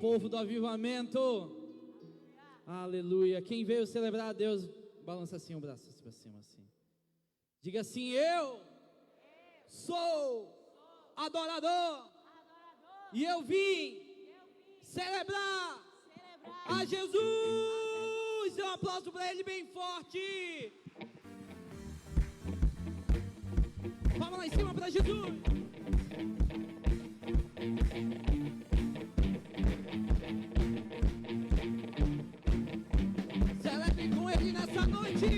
povo do avivamento. Aleluia. Quem veio celebrar a Deus, balança assim o braço assim para cima assim. Diga assim: eu sou adorador e eu vim celebrar a Jesus. Um aplauso para ele bem forte. Vamos lá em cima para Jesus. Celebre com ele nessa noite.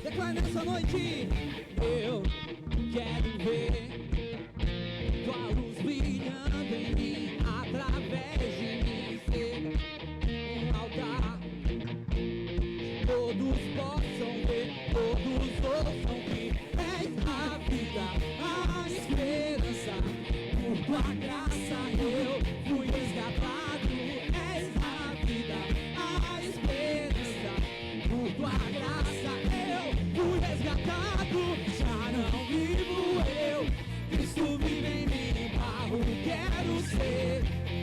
Declare nessa noite: eu quero ver tua luz brilhando em mim, através de mim ser um altar. Todos possam ver, todos ouçam que és a vida, a esperança. Por tua graça eu fui resgatado. És a vida, a esperança. Por tua graça eu fui resgatado. Já não vivo eu, Cristo vive em mim. Barro quero ser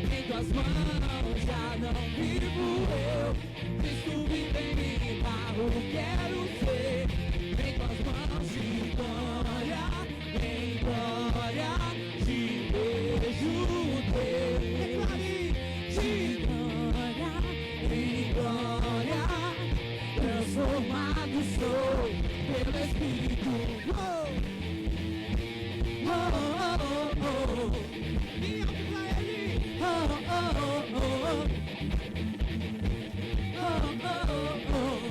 em tuas mãos. Já não vivo eu, Cristo vive em mim. Barro quero ser em tuas mãos. De glória em glória te vejo Deus. Declare: de glória em glória transformado sou pelo Espírito. Oh, oh, oh, oh, oh. E alto pra ele. Oh, oh, oh, oh. Oh, oh, oh.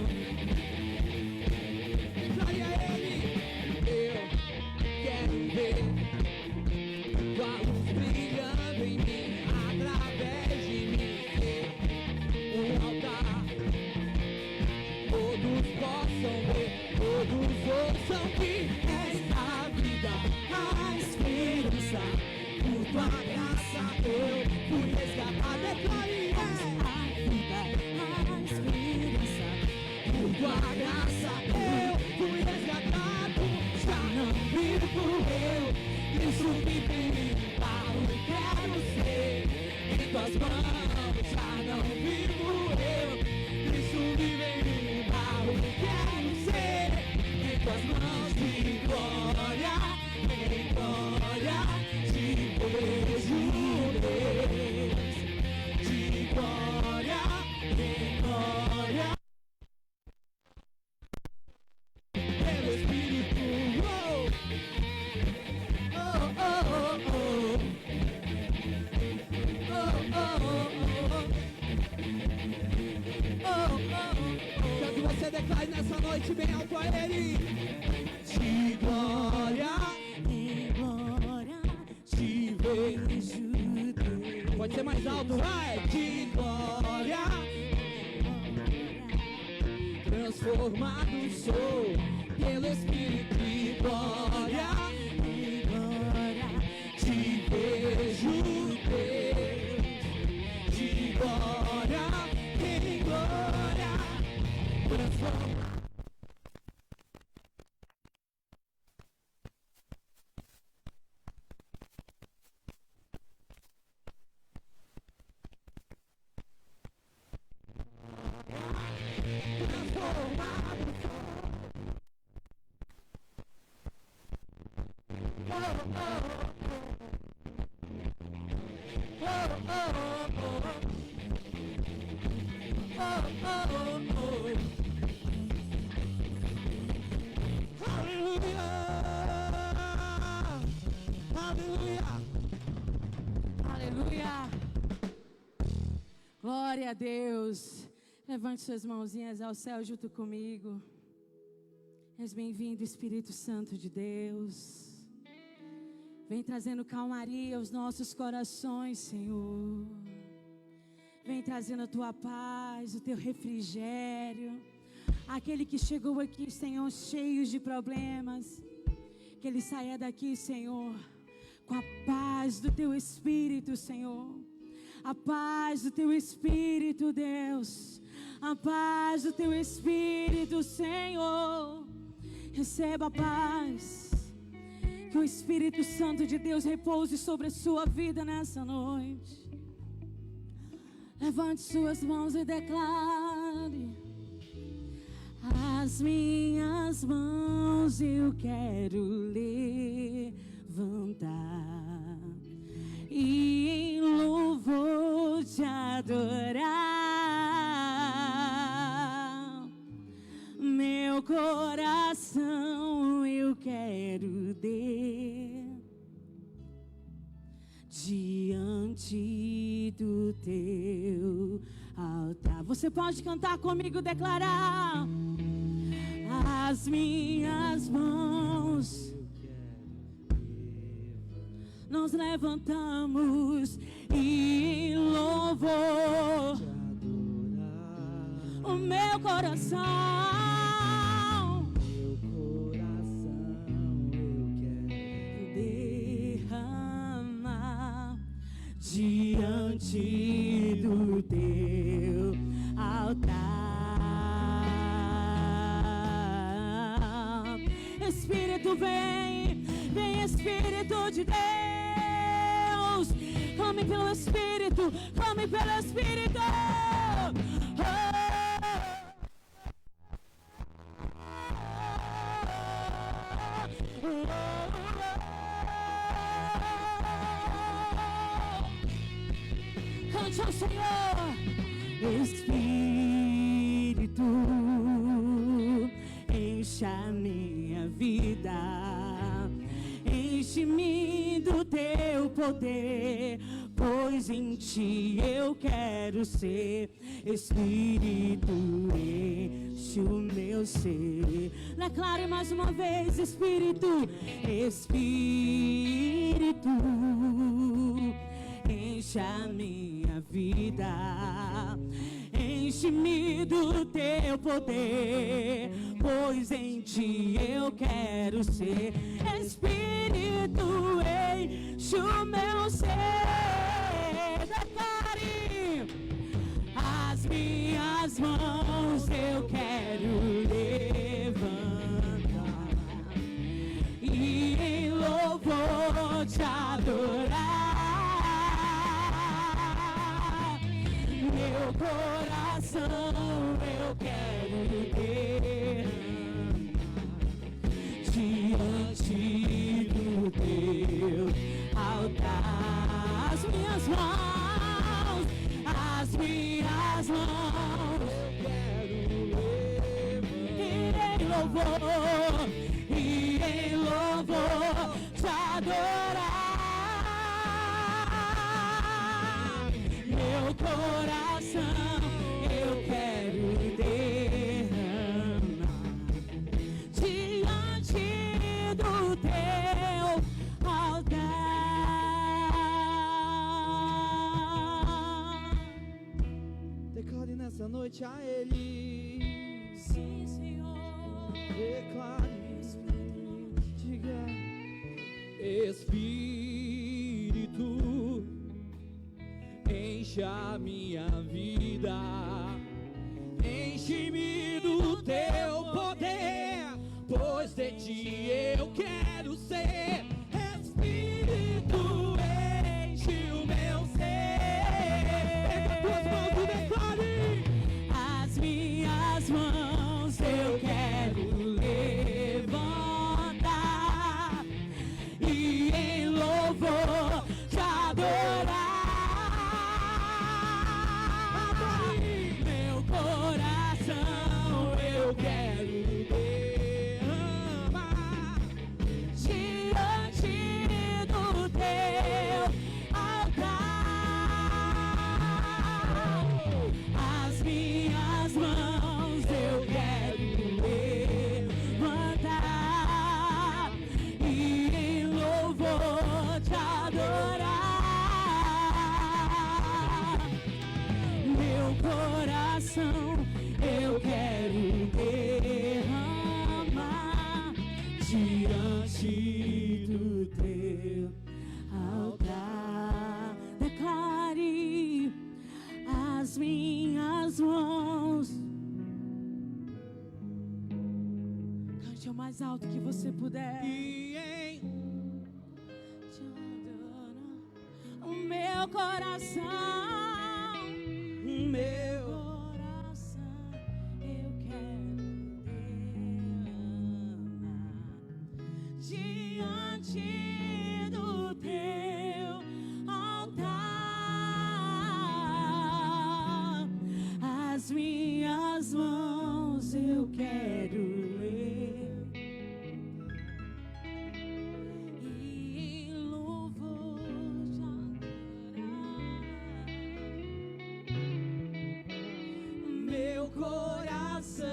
Declare a ele: eu quero ver tua luz brilhando em mim, através de mim ser um altar. Todos possam ver, todos ouçam que és a vida, a esperança. Por tua graça eu fui resgatado. Declare: és a vida, a esperança. Por tua graça eu fui resgatado. Já não vivo eu, Cristo vive em mim. Barro quero ser em tuas mãos. Já não vivo eu, Cristo vive em mim. Barro quero ser em tuas mãos. De glória em glória te vejo Deus. De glória em glória pelo Espírito. Oh, oh, oh, oh. Oh, oh, oh, oh. Quero que você declare nessa noite bem alto a ele: de glória em glória te vejo Deus. Pode ser mais alto, vai! De glória transformado sou pelo Espírito. De glória em glória te vejo Deus. De glória em glória transformado. Glória a Deus. Levante suas mãozinhas ao céu junto comigo. És bem-vindo, Espírito Santo de Deus. Vem trazendo calmaria aos nossos corações, Senhor. Vem trazendo a tua paz, o teu refrigério. Aquele que chegou aqui, Senhor, cheio de problemas, que ele saia daqui, Senhor, com a paz do teu Espírito, Senhor. A paz do teu Espírito, Deus. A paz do teu Espírito, Senhor. Receba a paz. Que o Espírito Santo de Deus repouse sobre a sua vida nessa noite. Levante suas mãos e declare: as minhas mãos eu quero levantar e em louvor te adorar. Meu coração eu quero diante do teu altar. Você pode cantar comigo, declarar: as minhas mãos nós levantamos e em louvor o meu coração diante do teu altar. Espírito vem, vem Espírito de Deus. Clame pelo Espírito, clame pelo Espírito. Cante ao Senhor. Espírito, enche a minha vida, enche-me do teu poder, pois em ti eu quero ser. Espírito, enche o meu ser. Declare mais uma vez: Espírito, Espírito, enche a minha vida, enche-me do teu poder, pois em ti eu quero ser. Espírito, enche o meu ser. Declare: as minhas mãos eu quero levantar e em louvor te adorar. Meu coração eu quero diante do teu altar. As minhas mãos eu quero levantar e em louvor te adorar. Meu coração eu quero derramar diante do teu altar. Declare nessa noite a Ele. Sim, Senhor. Declare, diga: Espírito, enche a minha vida, enche-me do teu poder, pois de ti eu quero ser. Espírito, enche o meu ser. Pega tuas mãos e declare: as minhas mãos eu quero levantar e em louvor te adorar. Meu coração eu quero derramar diante do teu altar. As minhas mãos eu quero levantar e em louvor te adorar. Meu coração eu quero derramar diante do teu altar. Declare: Cante o mais alto que você puder. E em O meu coração, meu coração, eu quero derramar diante do teu altar. As minhas mãos eu quero ler e em louvor te adorar. meu coração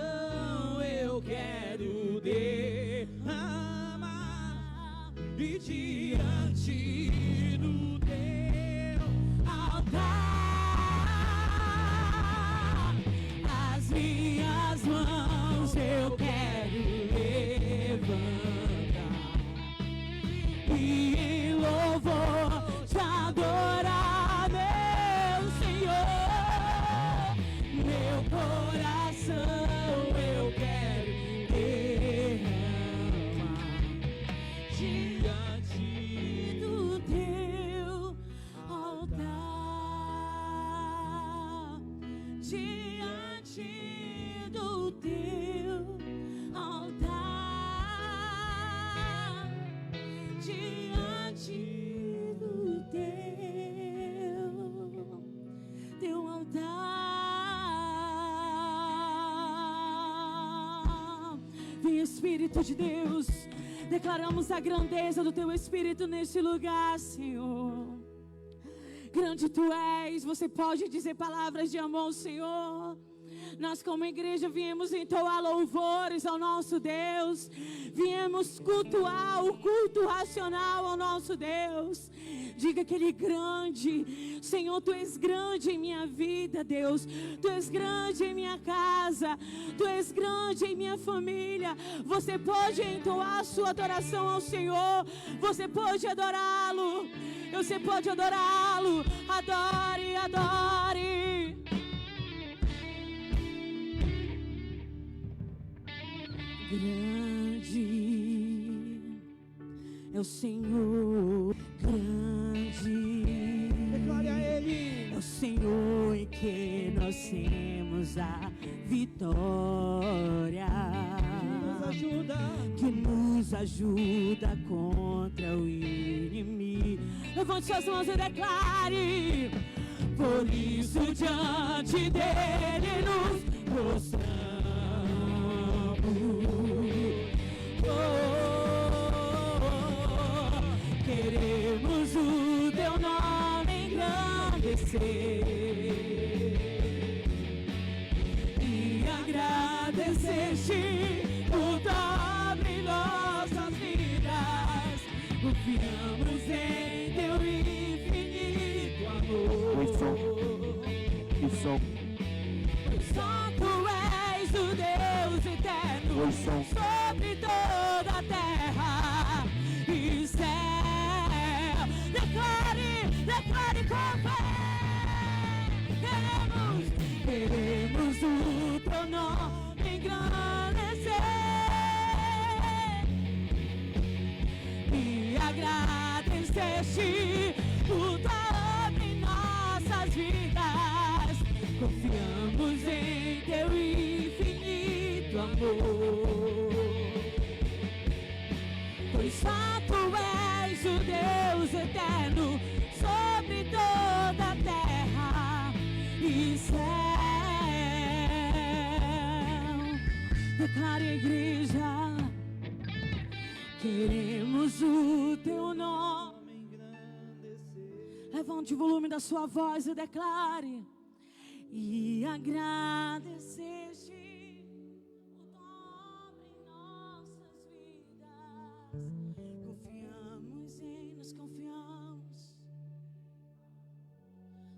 eu quero derramar e diante do teu altar. As minhas mãos eu quero levantar e em louvor te adorar, meu Senhor. Meu coração eu quero derramar diante do teu altar. Diante do teu altar. Diante do teu altar. Vem, Espírito de Deus, declaramos a grandeza do teu Espírito neste lugar, Senhor. Grande tu és, você pode dizer palavras de amor ao Senhor. Nós como igreja viemos entoar louvores ao nosso Deus. Viemos cultuar o culto racional ao nosso Deus. Diga que Ele é grande. Senhor, Tu és grande em minha vida, Deus. Tu és grande em minha casa. Tu és grande em minha família. Você pode entoar a sua adoração ao Senhor. Você pode adorá-lo. Você pode adorá-lo. Adore, adore. Grande é o Senhor, grande declare a Ele. é o Senhor em que nós temos a vitória, Nos ajuda. que nos ajuda contra o inimigo. Levante suas mãos e declare: por isso diante dele nos prostramos. Queremos o teu nome engrandecer e agradecer por tua obra em nossas vidas. Confiamos em teu infinito amor. Só tu és o Deus eterno sobre toda a terra e céu. Declare com fé. Queremos o teu nome engrandecer e agradecer-te por tua obra em nossas vidas. Confiamos em teu infinito amor, pois só tu és o Deus eterno sobre toda a terra e céu. Declare, igreja, queremos o teu nome. Levante o volume da sua voz e declare: e agradecer-te por tua obra em nossas vidas. Confiamos nos confiamos,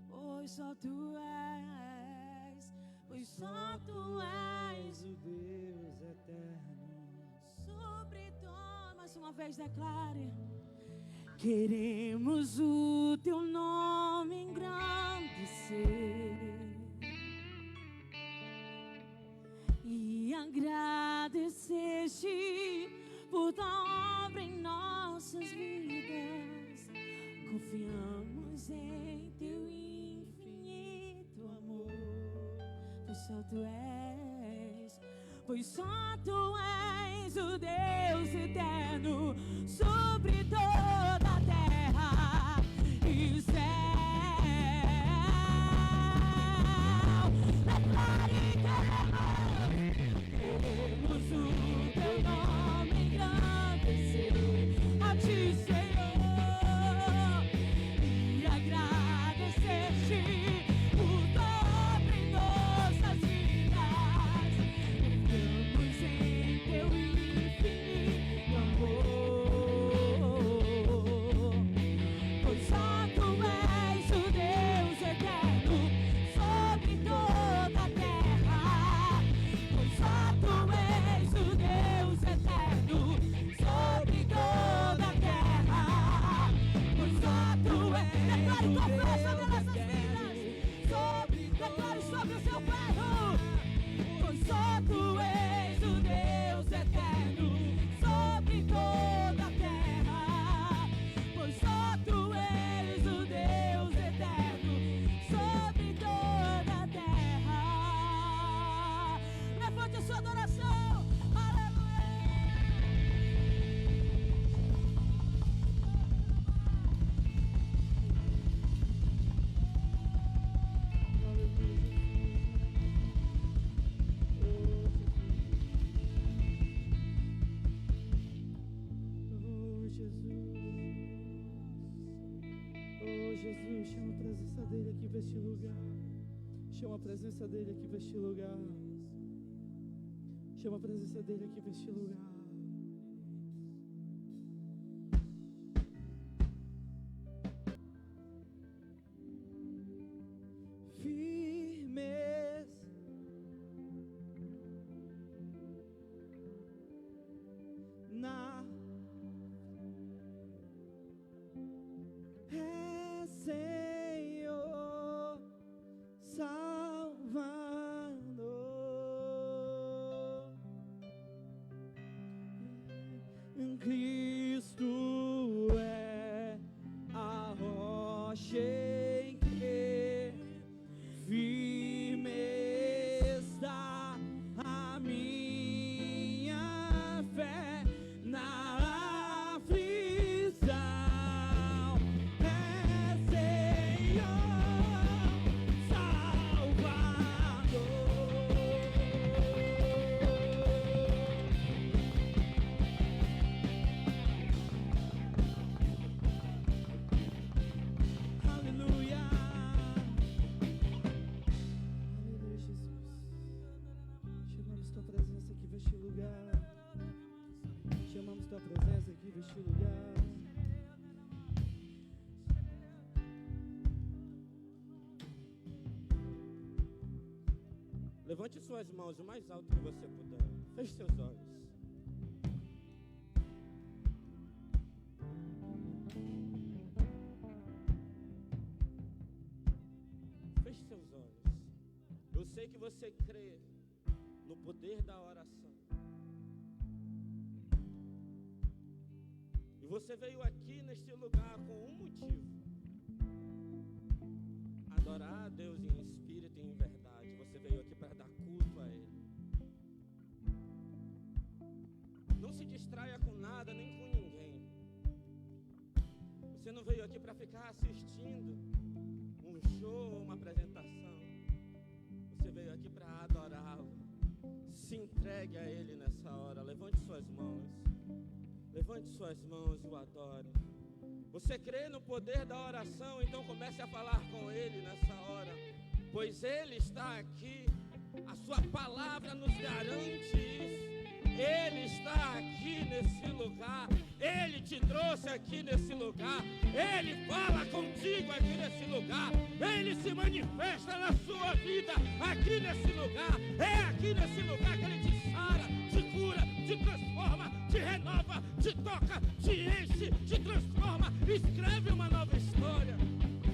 pois só tu és, o Deus eterno. sobre tua. Mais uma vez declare: queremos o teu nome engrandecer e agradecer agradeceste por tua obra em nossas vidas. Confiamos em teu infinito amor, pois só tu és, pois só tu és o Deus eterno sobre toda a terra e o céu. Declare que queremos o teu nome engrandecer a ti, Senhor, e agradecer-te por tua obra em nossas vidas. Confiamos em teu infinito amor, pois só tu és o Deus eterno sobre toda a terra, pois só tu és o Deus eterno sobre toda a terra, pois só tu és. Declare tua fé sobre as nossas vidas, declare sobre o seu bairro, pois só tu és o Deus eterno sobre toda a terra, pois só tu és o Deus eterno sobre toda a terra. Levante a sua adoração, aleluia. Oh Jesus, chama a presença dele aqui para este lugar. Chama a presença dele aqui para este lugar. Chama a presença dele aqui para este lugar. Firmes na é Senhor Salvador, Cristo é a rocha em que firme está a minha fé na aflição. É Senhor Salvador. Aleluia. Aleluia, Jesus. Chamamos tua presença aqui neste lugar. Chamamos tua presença aqui neste lugar. Levante suas mãos o mais alto que você puder. Feche seus olhos. Feche seus olhos. Eu sei que você crê no poder da oração. E você veio aqui neste lugar com um motivo: adorar a Deus em espírito e em verdade. Você veio aqui para dar culto a Ele. Não se distraia com nada, nem com ninguém. Você não veio aqui para ficar assistindo um show, uma apresentação. Você veio aqui para adorá-lo. Se entregue a Ele nessa hora. Levante suas mãos. Levante suas mãos e o adore. Você crê no poder da oração, então comece a falar com Ele nessa hora, pois Ele está aqui. A sua palavra nos garante isso. Ele está aqui nesse lugar. Ele te trouxe aqui nesse lugar. Ele fala contigo aqui nesse lugar. Ele se manifesta na sua vida aqui nesse lugar. É aqui nesse lugar que Ele te sara, te cura, te transforma, te renova, te toca, te enche, te transforma, escreve uma nova história.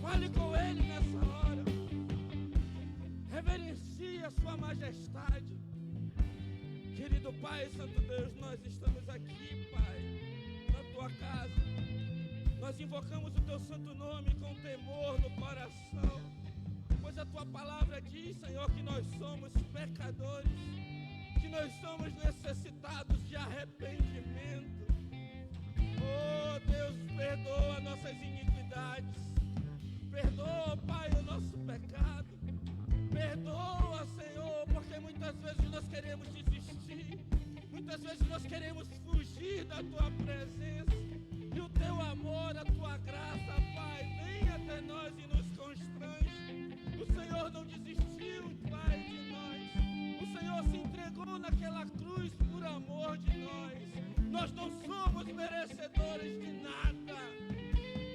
Fale com Ele nessa hora. Reverencie a sua majestade. Querido Pai, Santo Deus, nós estamos aqui, Pai, na Tua casa. Nós invocamos o Teu santo nome com temor no coração, pois a Tua palavra diz, Senhor, que nós somos pecadores, que nós somos necessitados de arrependimento. Oh, Deus, perdoa nossas iniquidades. Perdoa, Pai, o nosso pecado. Perdoa, Senhor, porque muitas vezes nós queremos desistir. Muitas vezes nós queremos fugir da Tua presença. E o Teu amor, a Tua graça, Pai, vem até nós e nos constrange. O Senhor não desistiu, Pai, de nós. O Senhor se entregou naquela cruz por amor de nós. Nós não somos merecedores de nada,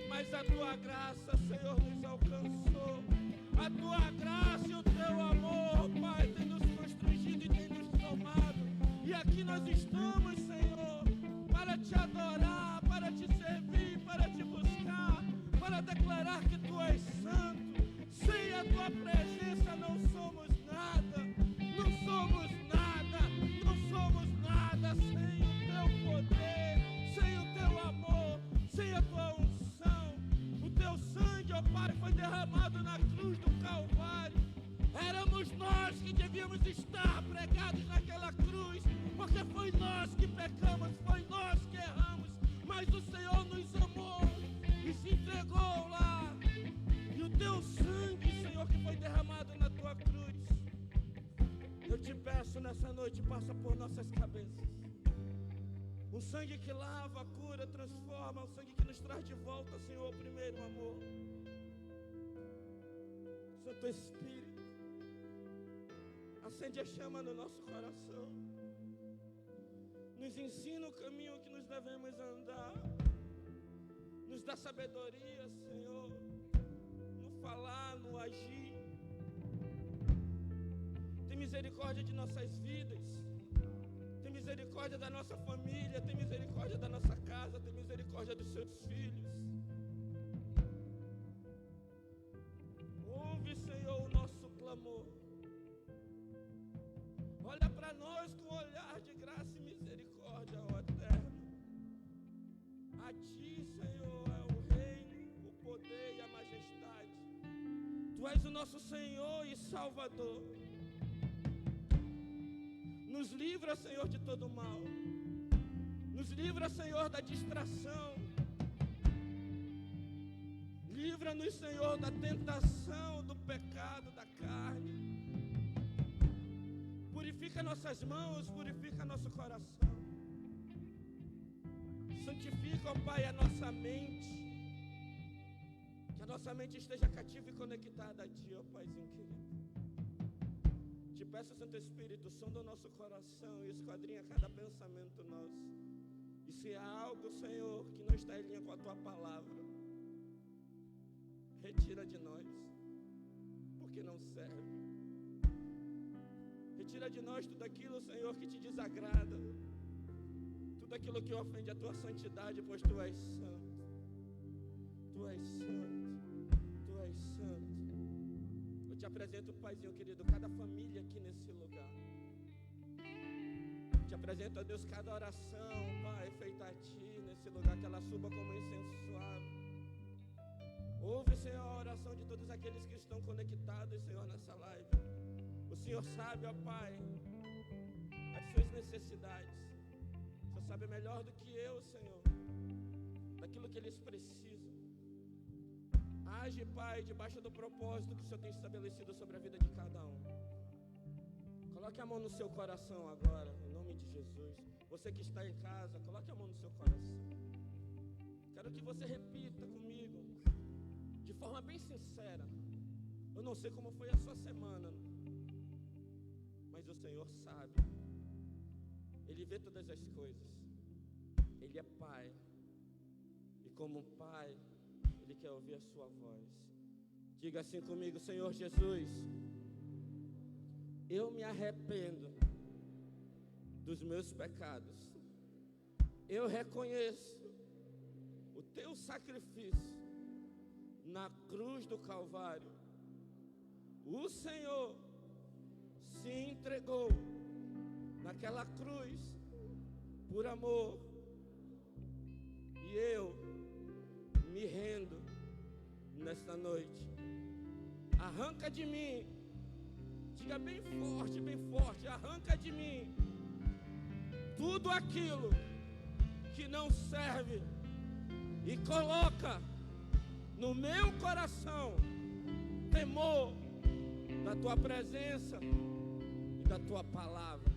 mas a Tua graça, Senhor, nos alcançou. A Tua graça e o Teu amor, Pai, tem nos constrangido e tem nos tomado. E aqui nós estamos, Senhor, para Te adorar, para Te servir, para Te buscar, para declarar que Tu és santo. Sem a Tua presença não somos nada, não somos nada, não somos nada. Sem o Teu poder, sem o Teu amor, sem a Tua unção. O Teu sangue, ó Pai, foi derramado na cruz do Calvário. Éramos nós que devíamos estar pregados naquela cruz, porque foi nós que pecamos, foi nós que erramos, mas o Senhor nos amou e se entregou lá. E o Teu sangue, Senhor, que foi derramado na Tua cruz, eu Te peço nessa noite, passa por nossas cabeças. Um sangue que lava, cura, transforma, um sangue que nos traz de volta, Senhor, o primeiro amor. Santo Espírito, acende a chama no nosso coração. Nos ensina o caminho que nos devemos andar. Nos dá sabedoria, Senhor, no falar, no agir. Tem misericórdia de nossas vidas. Tem misericórdia da nossa família. Tem misericórdia da nossa casa. Tem misericórdia dos Seus filhos. Ouve, Senhor, o nosso clamor. Olha para nós com um olhar de graça e misericórdia, ó Eterno. A Ti, Senhor, é o reino, o poder e a majestade. Tu és o nosso Senhor e Salvador. Nos livra, Senhor, de todo mal. Nos livra, Senhor, da distração. Livra-nos, Senhor, da tentação, do pecado, da carne. Purifica nossas mãos, purifica nosso coração. Santifica, ó Pai, a nossa mente. Que a nossa mente esteja cativa e conectada a Ti, ó Paizinho querido. Te peço, Santo Espírito, sonda o nosso coração e esquadrinha cada pensamento nosso. E se há algo, Senhor, que não está em linha com a Tua palavra, retira de nós, porque não serve. Retira de nós tudo aquilo, Senhor, que Te desagrada, tudo aquilo que ofende a Tua santidade, pois Tu és santo. Tu és santo. Tu és santo. Eu Te apresento, Paizinho querido, cada família aqui nesse lugar. Te apresento, a Deus, cada oração, Pai, feita a Ti nesse lugar, que ela suba como incenso suave. Ouve, Senhor, a oração de todos aqueles que estão conectados, Senhor, nessa live. O Senhor sabe, ó Pai, as suas necessidades. O Senhor sabe melhor do que eu, Senhor, daquilo que eles precisam. Age, Pai, debaixo do propósito que o Senhor tem estabelecido sobre a vida de cada um. Coloque a mão no seu coração agora, em nome de Jesus. Você que está em casa, coloque a mão no seu coração. Quero que você repita comigo, de forma bem sincera. Eu não sei como foi a sua semana, mas o Senhor sabe. Ele vê todas as coisas. Ele é Pai. E como Pai, Ele quer ouvir a sua voz. Diga assim comigo: Senhor Jesus, eu me arrependo dos meus pecados. Eu reconheço o Teu sacrifício na cruz do Calvário. O Senhor se entregou naquela cruz, por amor. E eu me rendo nesta noite. Arranca de mim, diga bem forte, arranca de mim tudo aquilo que não serve e coloca no meu coração temor da tua presença e da tua palavra.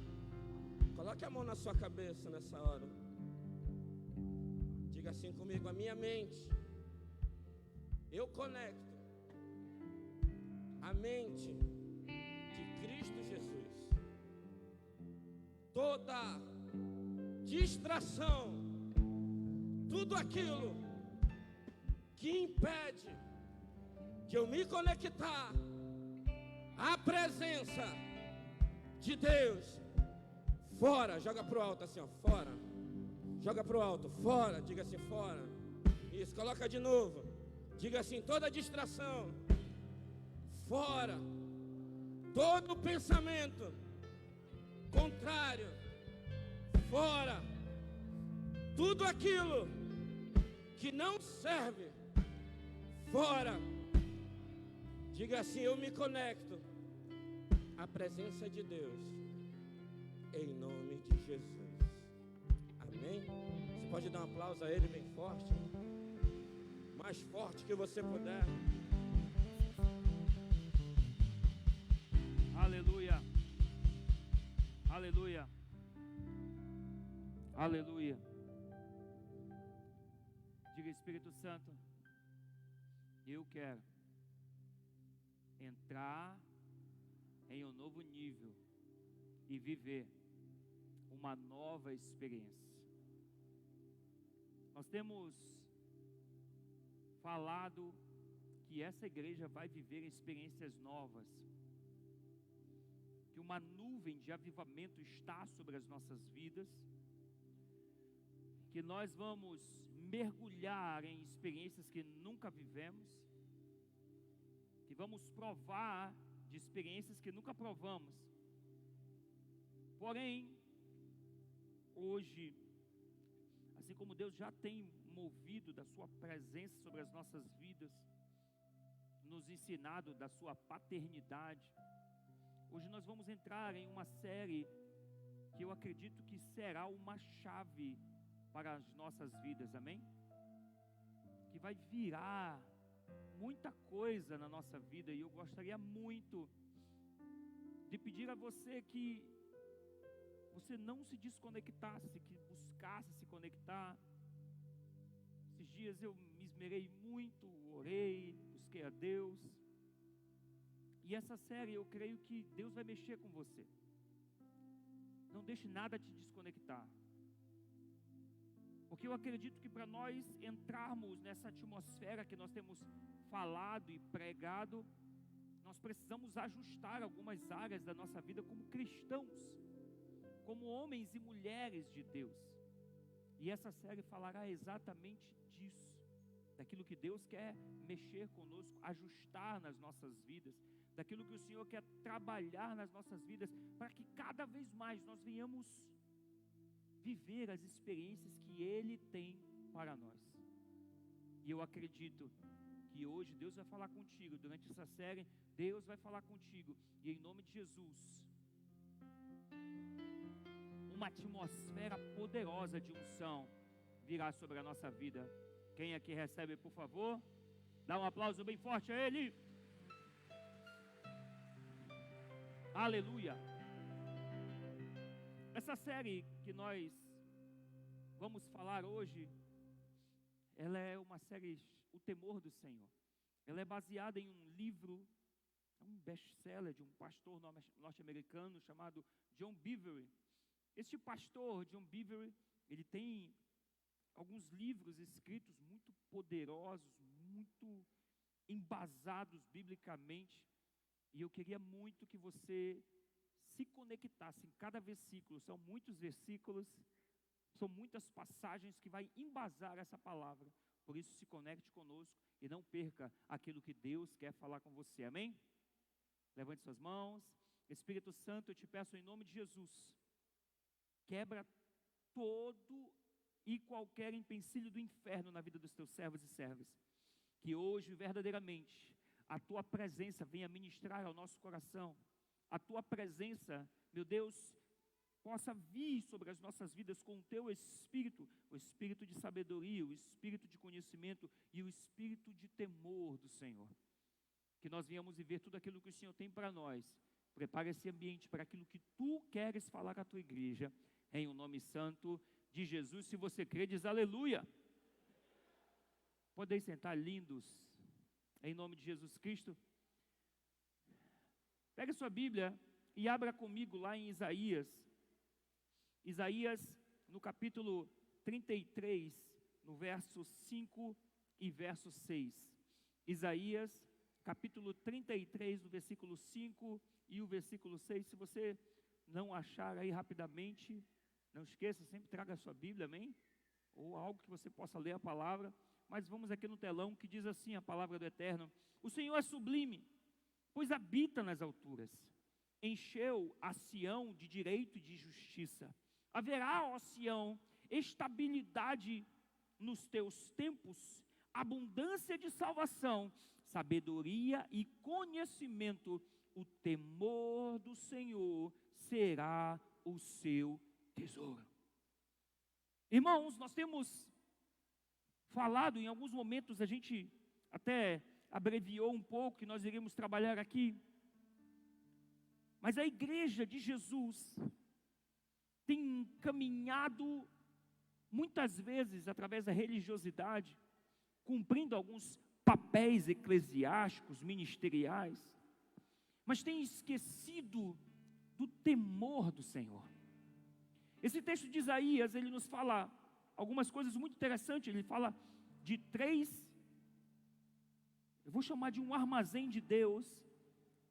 Coloque a mão na sua cabeça nessa hora. Diga assim comigo: a minha mente, eu conecto a mente de Cristo Jesus. Toda distração, tudo aquilo que impede de eu me conectar à presença de Deus, fora. Joga pro alto assim, ó, fora. Joga pro alto, fora. Diga assim, fora. Isso, coloca de novo. Diga assim: toda distração, fora. Todo pensamento contrário, fora. Tudo aquilo que não serve, fora. Diga assim: eu me conecto à presença de Deus, em nome de Jesus. Amém? Você pode dar um aplauso a Ele bem forte, mais forte que você puder. Aleluia, aleluia, aleluia. Diga: Espírito Santo, eu quero entrar em um novo nível e viver uma nova experiência. Nós temos falado que essa igreja vai viver experiências novas, que uma nuvem de avivamento está sobre as nossas vidas, que nós vamos mergulhar em experiências que nunca vivemos, que vamos provar de experiências que nunca provamos. Porém, hoje, assim como Deus já tem movido da sua presença sobre as nossas vidas, nos ensinado da sua paternidade, hoje nós vamos entrar em uma série que eu acredito que será uma chave para as nossas vidas, amém? Que vai virar muita coisa na nossa vida, e eu gostaria muito de pedir a você que você não se desconectasse, que buscasse se conectar. Esses dias eu me esmerei muito, orei, busquei a Deus, e essa série eu creio que Deus vai mexer com você. Não deixe nada te desconectar, porque eu acredito que para nós entrarmos nessa atmosfera que nós temos falado e pregado, nós precisamos ajustar algumas áreas da nossa vida como cristãos, como homens e mulheres de Deus. E essa série falará exatamente disso, daquilo que Deus quer mexer conosco, ajustar nas nossas vidas, daquilo que o Senhor quer trabalhar nas nossas vidas, para que cada vez mais nós venhamos viver as experiências que Ele tem para nós. E eu acredito que hoje Deus vai falar contigo, durante essa série, Deus vai falar contigo, e em nome de Jesus, uma atmosfera poderosa de unção virá sobre a nossa vida. Quem aqui recebe, por favor, dá um aplauso bem forte a Ele. Aleluia. Essa série que nós vamos falar hoje, ela é uma série, O Temor do Senhor. Ela é baseada em um livro, um best-seller de um pastor norte-americano chamado John Bevere. Este pastor, John Bevere, ele tem alguns livros escritos muito poderosos, muito embasados biblicamente, e eu queria muito que você se conectasse em cada versículo. São muitos versículos, são muitas passagens que vai embasar essa palavra. Por isso, se conecte conosco e não perca aquilo que Deus quer falar com você, amém? Levante suas mãos. Espírito Santo, eu te peço em nome de Jesus, quebra todo e qualquer empecilho do inferno na vida dos teus servos e servas. Que hoje, verdadeiramente, a tua presença venha ministrar ao nosso coração. A tua presença, meu Deus, possa vir sobre as nossas vidas com o teu Espírito, o Espírito de sabedoria, o Espírito de conhecimento e o Espírito de temor do Senhor. Que nós venhamos viver tudo aquilo que o Senhor tem para nós. Prepara esse ambiente para aquilo que tu queres falar à tua igreja, em o nome santo de Jesus. Se você crê, diz aleluia. Podem sentar, lindos, em nome de Jesus Cristo. Pega sua Bíblia e abra comigo lá em Isaías. Isaías, no capítulo 33, no verso 5 e verso 6. Isaías, capítulo 33, no versículo 5 e o versículo 6. Se você não achar aí rapidamente, não esqueça, sempre traga a sua Bíblia, amém? Ou algo que você possa ler a palavra. Mas vamos aqui no telão que diz assim a palavra do Eterno: o Senhor é sublime, pois habita nas alturas. Encheu a Sião de direito e de justiça. Haverá, ó Sião, estabilidade nos teus tempos, abundância de salvação, sabedoria e conhecimento. O temor do Senhor será o seu tesouro. Irmãos, nós temos falado em alguns momentos, a gente até abreviou um pouco, que nós iremos trabalhar aqui, mas a igreja de Jesus tem caminhado muitas vezes através da religiosidade, cumprindo alguns papéis eclesiásticos, ministeriais, mas tem esquecido do temor do Senhor. Esse texto de Isaías, ele nos fala algumas coisas muito interessantes. Ele fala de eu vou chamar de um armazém de Deus,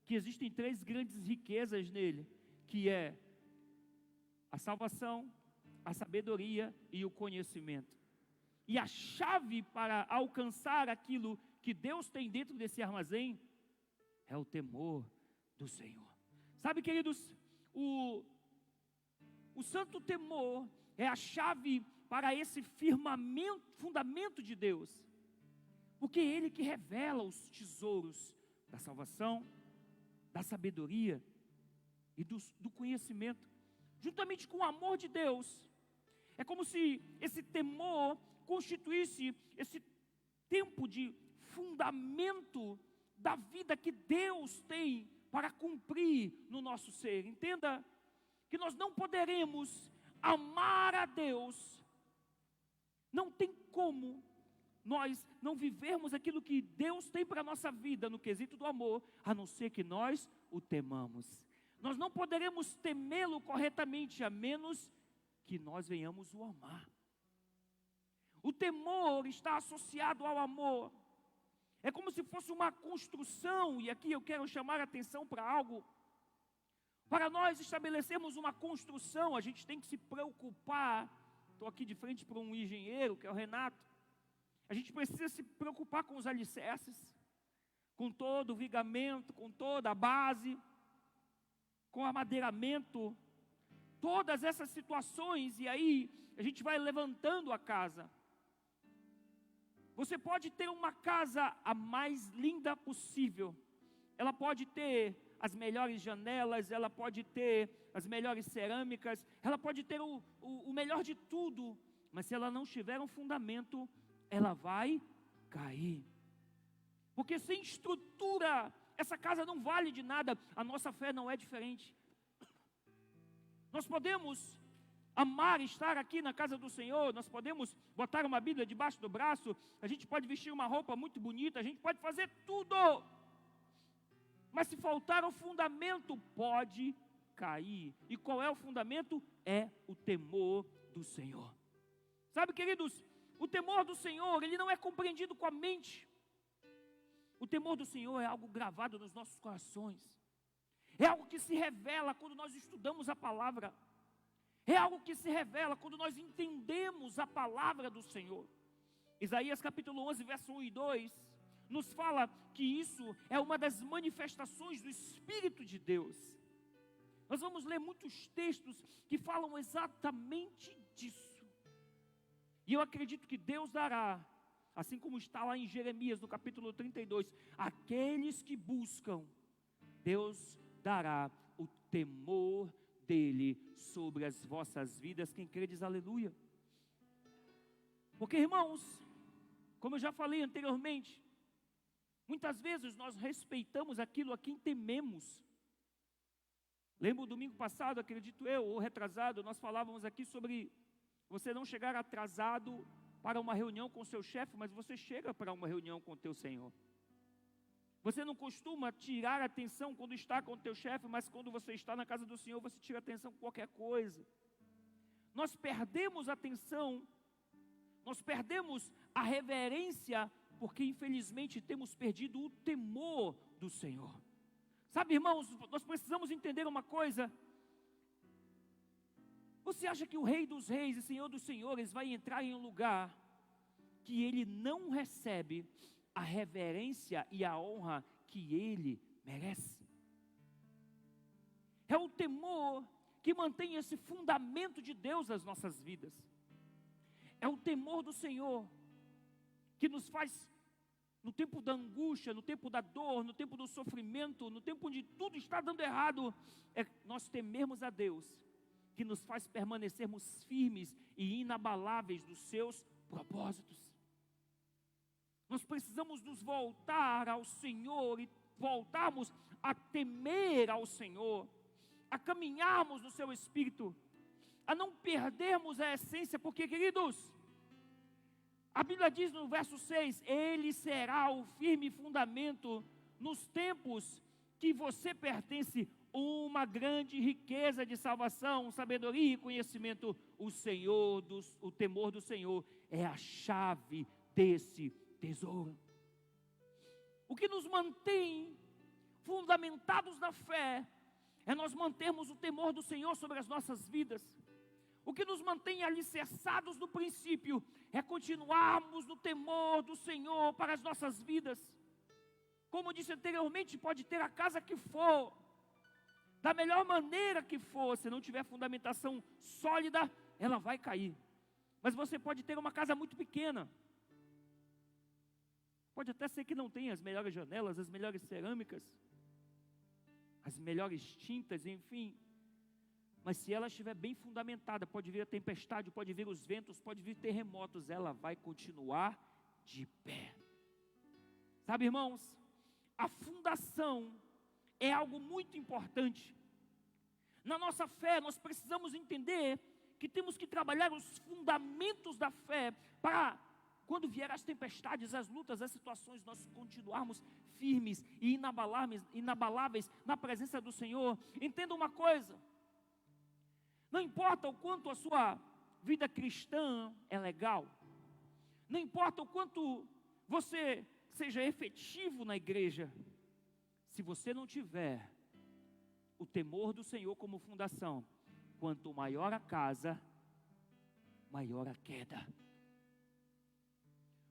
que existem 3 grandes riquezas nele, que é a salvação, a sabedoria e o conhecimento. E a chave para alcançar aquilo que Deus tem dentro desse armazém é o temor do Senhor. Sabe, queridos, o santo temor é a chave para esse fundamento de Deus, porque é Ele que revela os tesouros da salvação, da sabedoria e do conhecimento, juntamente com o amor de Deus. É como se esse temor constituísse esse tempo de fundamento da vida que Deus tem para cumprir no nosso ser. Entenda que nós não poderemos amar a Deus, não tem como nós não vivermos aquilo que Deus tem para a nossa vida no quesito do amor, a não ser que nós o temamos. Nós não poderemos temê-lo corretamente, a menos que nós venhamos o amar. O temor está associado ao amor. É como se fosse uma construção, e aqui eu quero chamar a atenção para algo. Para nós estabelecermos uma construção, a gente tem que se preocupar. Estou aqui de frente para um engenheiro, que é o Renato. A gente precisa se preocupar com os alicerces, com todo o vigamento, com toda a base, com o amadeiramento, todas essas situações, e aí a gente vai levantando a casa. Você pode ter uma casa a mais linda possível, ela pode ter as melhores janelas, ela pode ter as melhores cerâmicas, ela pode ter o melhor de tudo, mas se ela não tiver um fundamento, ela vai cair. Porque sem estrutura, essa casa não vale de nada. A nossa fé não é diferente. Nós podemos amar estar aqui na casa do Senhor, nós podemos botar uma Bíblia debaixo do braço, a gente pode vestir uma roupa muito bonita, a gente pode fazer tudo, mas se faltar o fundamento, pode cair. E qual é o fundamento? É o temor do Senhor. Sabe, queridos, o temor do Senhor, ele não é compreendido com a mente. O temor do Senhor é algo gravado nos nossos corações. É algo que se revela quando nós estudamos a palavra. É algo que se revela quando nós entendemos a palavra do Senhor. Isaías capítulo 11, verso 1 e 2, nos fala que isso é uma das manifestações do Espírito de Deus. Nós vamos ler muitos textos que falam exatamente disso. E eu acredito que Deus dará, assim como está lá em Jeremias, no capítulo 32, aqueles que buscam, Deus dará o temor dele sobre as vossas vidas. Quem crê diz aleluia. Porque, irmãos, como eu já falei anteriormente, muitas vezes nós respeitamos aquilo a quem tememos. Lembro, domingo passado, acredito eu, ou retrasado, nós falávamos aqui sobre você não chegar atrasado para uma reunião com seu chefe, mas você chega para uma reunião com o teu Senhor. Você não costuma tirar atenção quando está com o teu chefe, mas quando você está na casa do Senhor, você tira atenção com qualquer coisa. Nós perdemos a atenção, nós perdemos a reverência, porque infelizmente temos perdido o temor do Senhor. Sabe, irmãos, nós precisamos entender uma coisa. Você acha que o Rei dos Reis e Senhor dos Senhores vai entrar em um lugar que ele não recebe a reverência e a honra que ele merece? É o temor que mantém esse fundamento de Deus nas nossas vidas. É o temor do Senhor que nos faz, no tempo da angústia, no tempo da dor, no tempo do sofrimento, no tempo onde tudo está dando errado, nós temermos a Deus, que nos faz permanecermos firmes e inabaláveis dos seus propósitos. Nós precisamos nos voltar ao Senhor e voltarmos a temer ao Senhor, a caminharmos no seu Espírito, a não perdermos a essência, porque, queridos, a Bíblia diz no verso 6, Ele será o firme fundamento nos tempos que você pertence, uma grande riqueza de salvação, sabedoria e conhecimento. O temor do Senhor é a chave desse tesouro. O que nos mantém fundamentados na fé é nós mantermos o temor do Senhor sobre as nossas vidas. O que nos mantém alicerçados no princípio é continuarmos no temor do Senhor para as nossas vidas. Como disse anteriormente, pode ter a casa que for, da melhor maneira que for, se não tiver fundamentação sólida, ela vai cair. Mas você pode ter uma casa muito pequena, pode até ser que não tenha as melhores janelas, as melhores cerâmicas, as melhores tintas, enfim, mas se ela estiver bem fundamentada, pode vir a tempestade, pode vir os ventos, pode vir terremotos, ela vai continuar de pé. Sabe, irmãos, a fundação é algo muito importante. Na nossa fé, nós precisamos entender que temos que trabalhar os fundamentos da fé para, quando vier as tempestades, as lutas, as situações, nós continuarmos firmes e inabaláveis na presença do Senhor. Entenda uma coisa, não importa o quanto a sua vida cristã é legal, não importa o quanto você seja efetivo na igreja, se você não tiver o temor do Senhor como fundação, quanto maior a casa, maior a queda.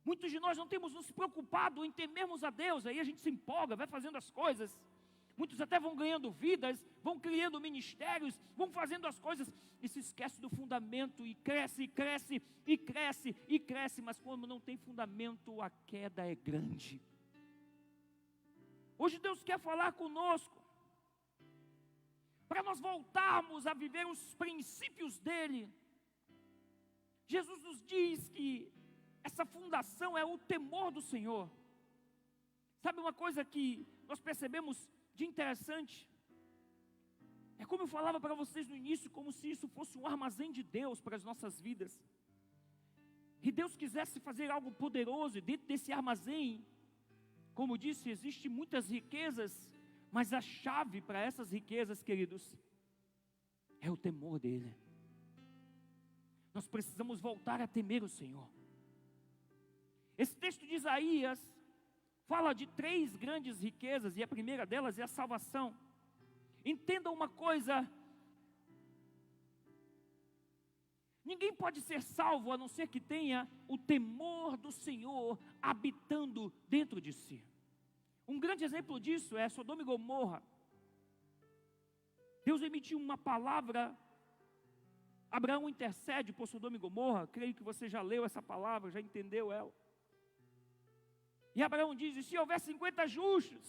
Muitos de nós não temos nos preocupado em temermos a Deus, aí a gente se empolga, vai fazendo as coisas, muitos até vão ganhando vidas, vão criando ministérios, vão fazendo as coisas, e se esquece do fundamento, e cresce, e cresce, e cresce, e cresce, mas quando não tem fundamento, a queda é grande. Hoje Deus quer falar conosco, para nós voltarmos a viver os princípios dEle. Jesus nos diz que essa fundação é o temor do Senhor. Sabe uma coisa que nós percebemos de interessante? É como eu falava para vocês no início, como se isso fosse um armazém de Deus para as nossas vidas. E Deus quisesse fazer algo poderoso, e dentro desse armazém, como disse, existem muitas riquezas, mas a chave para essas riquezas, queridos, é o temor dEle. Nós precisamos voltar a temer o Senhor. Esse texto de Isaías fala de 3 grandes riquezas, e a primeira delas é a salvação. Entenda uma coisa, ninguém pode ser salvo a não ser que tenha o temor do Senhor habitando dentro de si. Um grande exemplo disso é Sodoma e Gomorra. Deus emitiu uma palavra. Abraão intercede por Sodoma e Gomorra. Creio que você já leu essa palavra, já entendeu ela. E Abraão diz: e se houver 50 justos,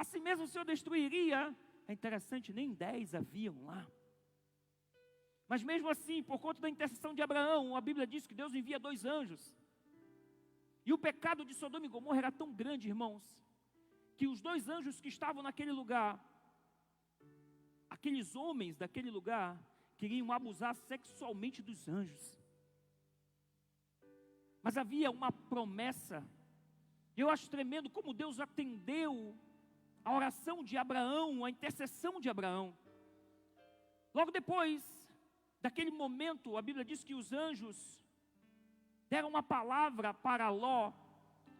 assim mesmo o Senhor destruiria. É interessante, nem 10 haviam lá. Mas mesmo assim, por conta da intercessão de Abraão, a Bíblia diz que Deus envia 2 anjos. E o pecado de Sodoma e Gomorra era tão grande, irmãos, que os 2 anjos que estavam naquele lugar, aqueles homens daquele lugar, queriam abusar sexualmente dos anjos. Mas havia uma promessa. Eu acho tremendo como Deus atendeu a oração de Abraão, a intercessão de Abraão. Logo depois daquele momento, a Bíblia diz que os anjos deram uma palavra para Ló,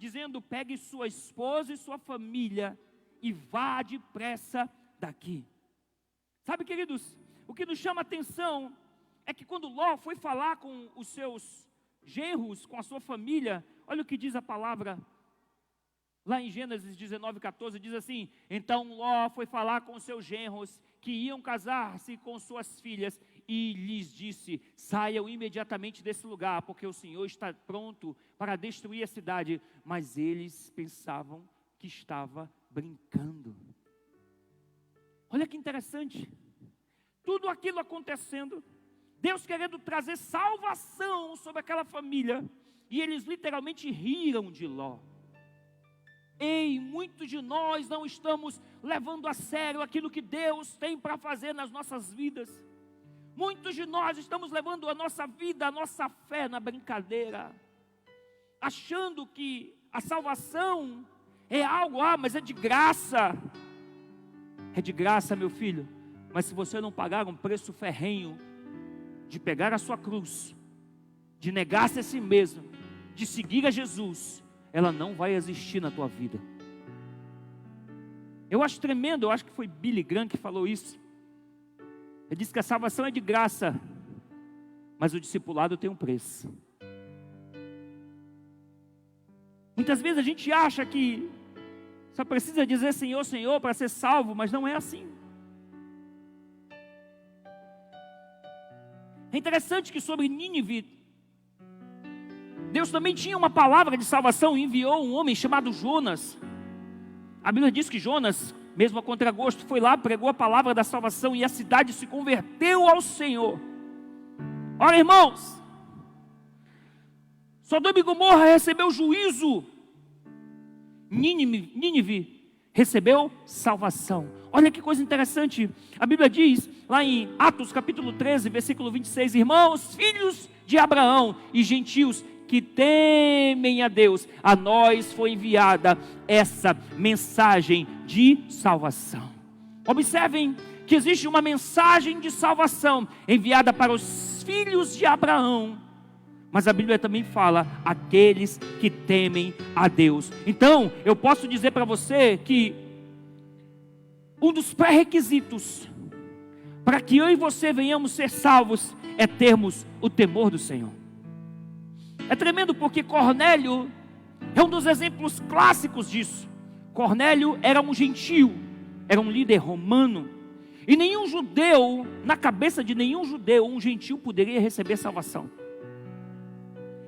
dizendo: pegue sua esposa e sua família e vá depressa daqui. Sabe, queridos, o que nos chama a atenção é que quando Ló foi falar com os seus genros, com a sua família, olha o que diz a palavra lá em Gênesis 19:14, diz assim: então Ló foi falar com os seus genros que iam casar-se com suas filhas e lhes disse: saiam imediatamente desse lugar, porque o Senhor está pronto para destruir a cidade. Mas eles pensavam que estava brincando. Olha que interessante, tudo aquilo acontecendo, Deus querendo trazer salvação sobre aquela família, e eles literalmente riram de Ló. Ei, muitos de nós não estamos levando a sério aquilo que Deus tem para fazer nas nossas vidas. Muitos de nós estamos levando a nossa vida, a nossa fé na brincadeira, achando que a salvação é algo, mas é de graça. É de graça, meu filho, mas se você não pagar um preço ferrenho, de pegar a sua cruz, de negar-se a si mesmo, de seguir a Jesus, ela não vai existir na tua vida. Eu acho tremendo, eu acho que foi Billy Graham que falou isso. Ele disse que a salvação é de graça, mas o discipulado tem um preço. Muitas vezes a gente acha que só precisa dizer Senhor, Senhor para ser salvo, mas não é assim. É interessante que sobre Nínive, Deus também tinha uma palavra de salvação e enviou um homem chamado Jonas. A Bíblia diz que Jonas, mesmo a contragosto, foi lá, pregou a palavra da salvação e a cidade se converteu ao Senhor. Ora, irmãos, Sodoma e Gomorra recebeu juízo, Nínive recebeu salvação. Olha que coisa interessante, a Bíblia diz lá em Atos capítulo 13, versículo 26, irmãos, filhos de Abraão e gentios que temem a Deus, a nós foi enviada essa mensagem de salvação. Observem que existe uma mensagem de salvação enviada para os filhos de Abraão, mas a Bíblia também fala aqueles que temem a Deus. Então eu posso dizer para você que um dos pré-requisitos para que eu e você venhamos ser salvos é termos o temor do Senhor. É tremendo porque Cornélio é um dos exemplos clássicos disso. Cornélio era um gentio, era um líder romano, e nenhum judeu, na cabeça de nenhum judeu, um gentio poderia receber salvação.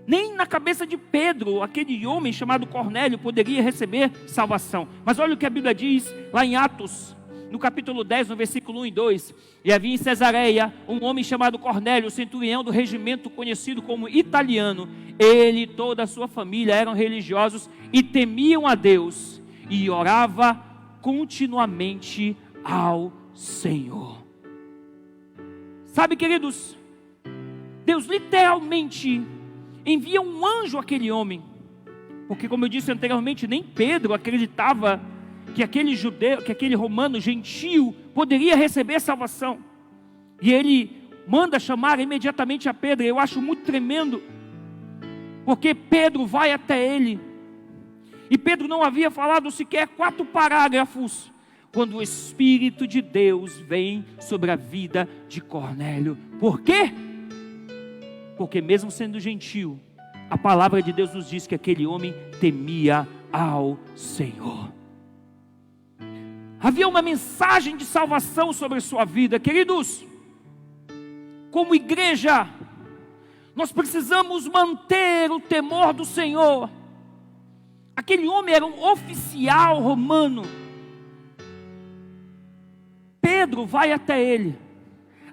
Nem na cabeça de Pedro, aquele homem chamado Cornélio, poderia receber salvação. Mas olha o que a Bíblia diz lá em Atos, no capítulo 10, no versículo 1 e 2. E havia em Cesareia um homem chamado Cornélio, centurião do regimento conhecido como italiano. Ele e toda a sua família eram religiosos e temiam a Deus, e orava continuamente ao Senhor. Sabe, queridos, Deus literalmente envia um anjo àquele homem, porque como eu disse anteriormente, nem Pedro acreditava que aquele judeu, que aquele romano gentio poderia receber salvação. E ele manda chamar imediatamente a Pedro. Eu acho muito tremendo, porque Pedro vai até ele, e Pedro não havia falado sequer 4 parágrafos, quando o Espírito de Deus vem sobre a vida de Cornélio. Por quê? Porque mesmo sendo gentio, a palavra de Deus nos diz que aquele homem temia ao Senhor. Havia uma mensagem de salvação sobre a sua vida. Queridos, como igreja, nós precisamos manter o temor do Senhor. Aquele homem era um oficial romano. Pedro vai até ele.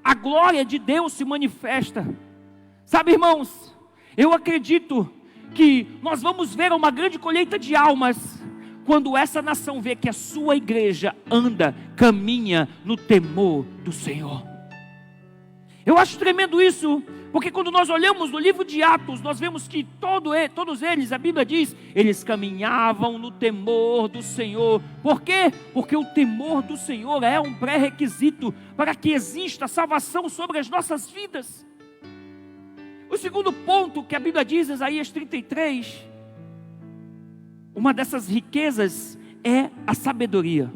A glória de Deus se manifesta. Sabe, irmãos, eu acredito que nós vamos ver uma grande colheita de almas quando essa nação vê que a sua igreja anda, caminha no temor do Senhor. Eu acho tremendo isso, porque quando nós olhamos no livro de Atos, nós vemos que todos eles, a Bíblia diz, eles caminhavam no temor do Senhor. Por quê? Porque o temor do Senhor é um pré-requisito para que exista salvação sobre as nossas vidas. O segundo ponto que a Bíblia diz, Isaías 33, uma dessas riquezas é a sabedoria.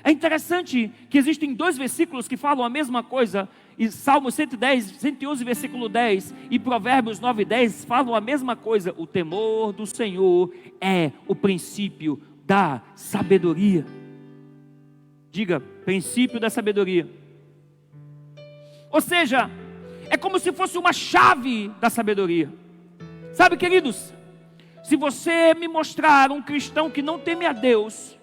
É interessante que existem 2 versículos que falam a mesma coisa. E Salmo 111, versículo 10 e Provérbios 9, 10 falam a mesma coisa. O temor do Senhor é o princípio da sabedoria. Diga, princípio da sabedoria. Ou seja, é como se fosse uma chave da sabedoria. Sabe, queridos, se você me mostrar um cristão que não teme a Deus,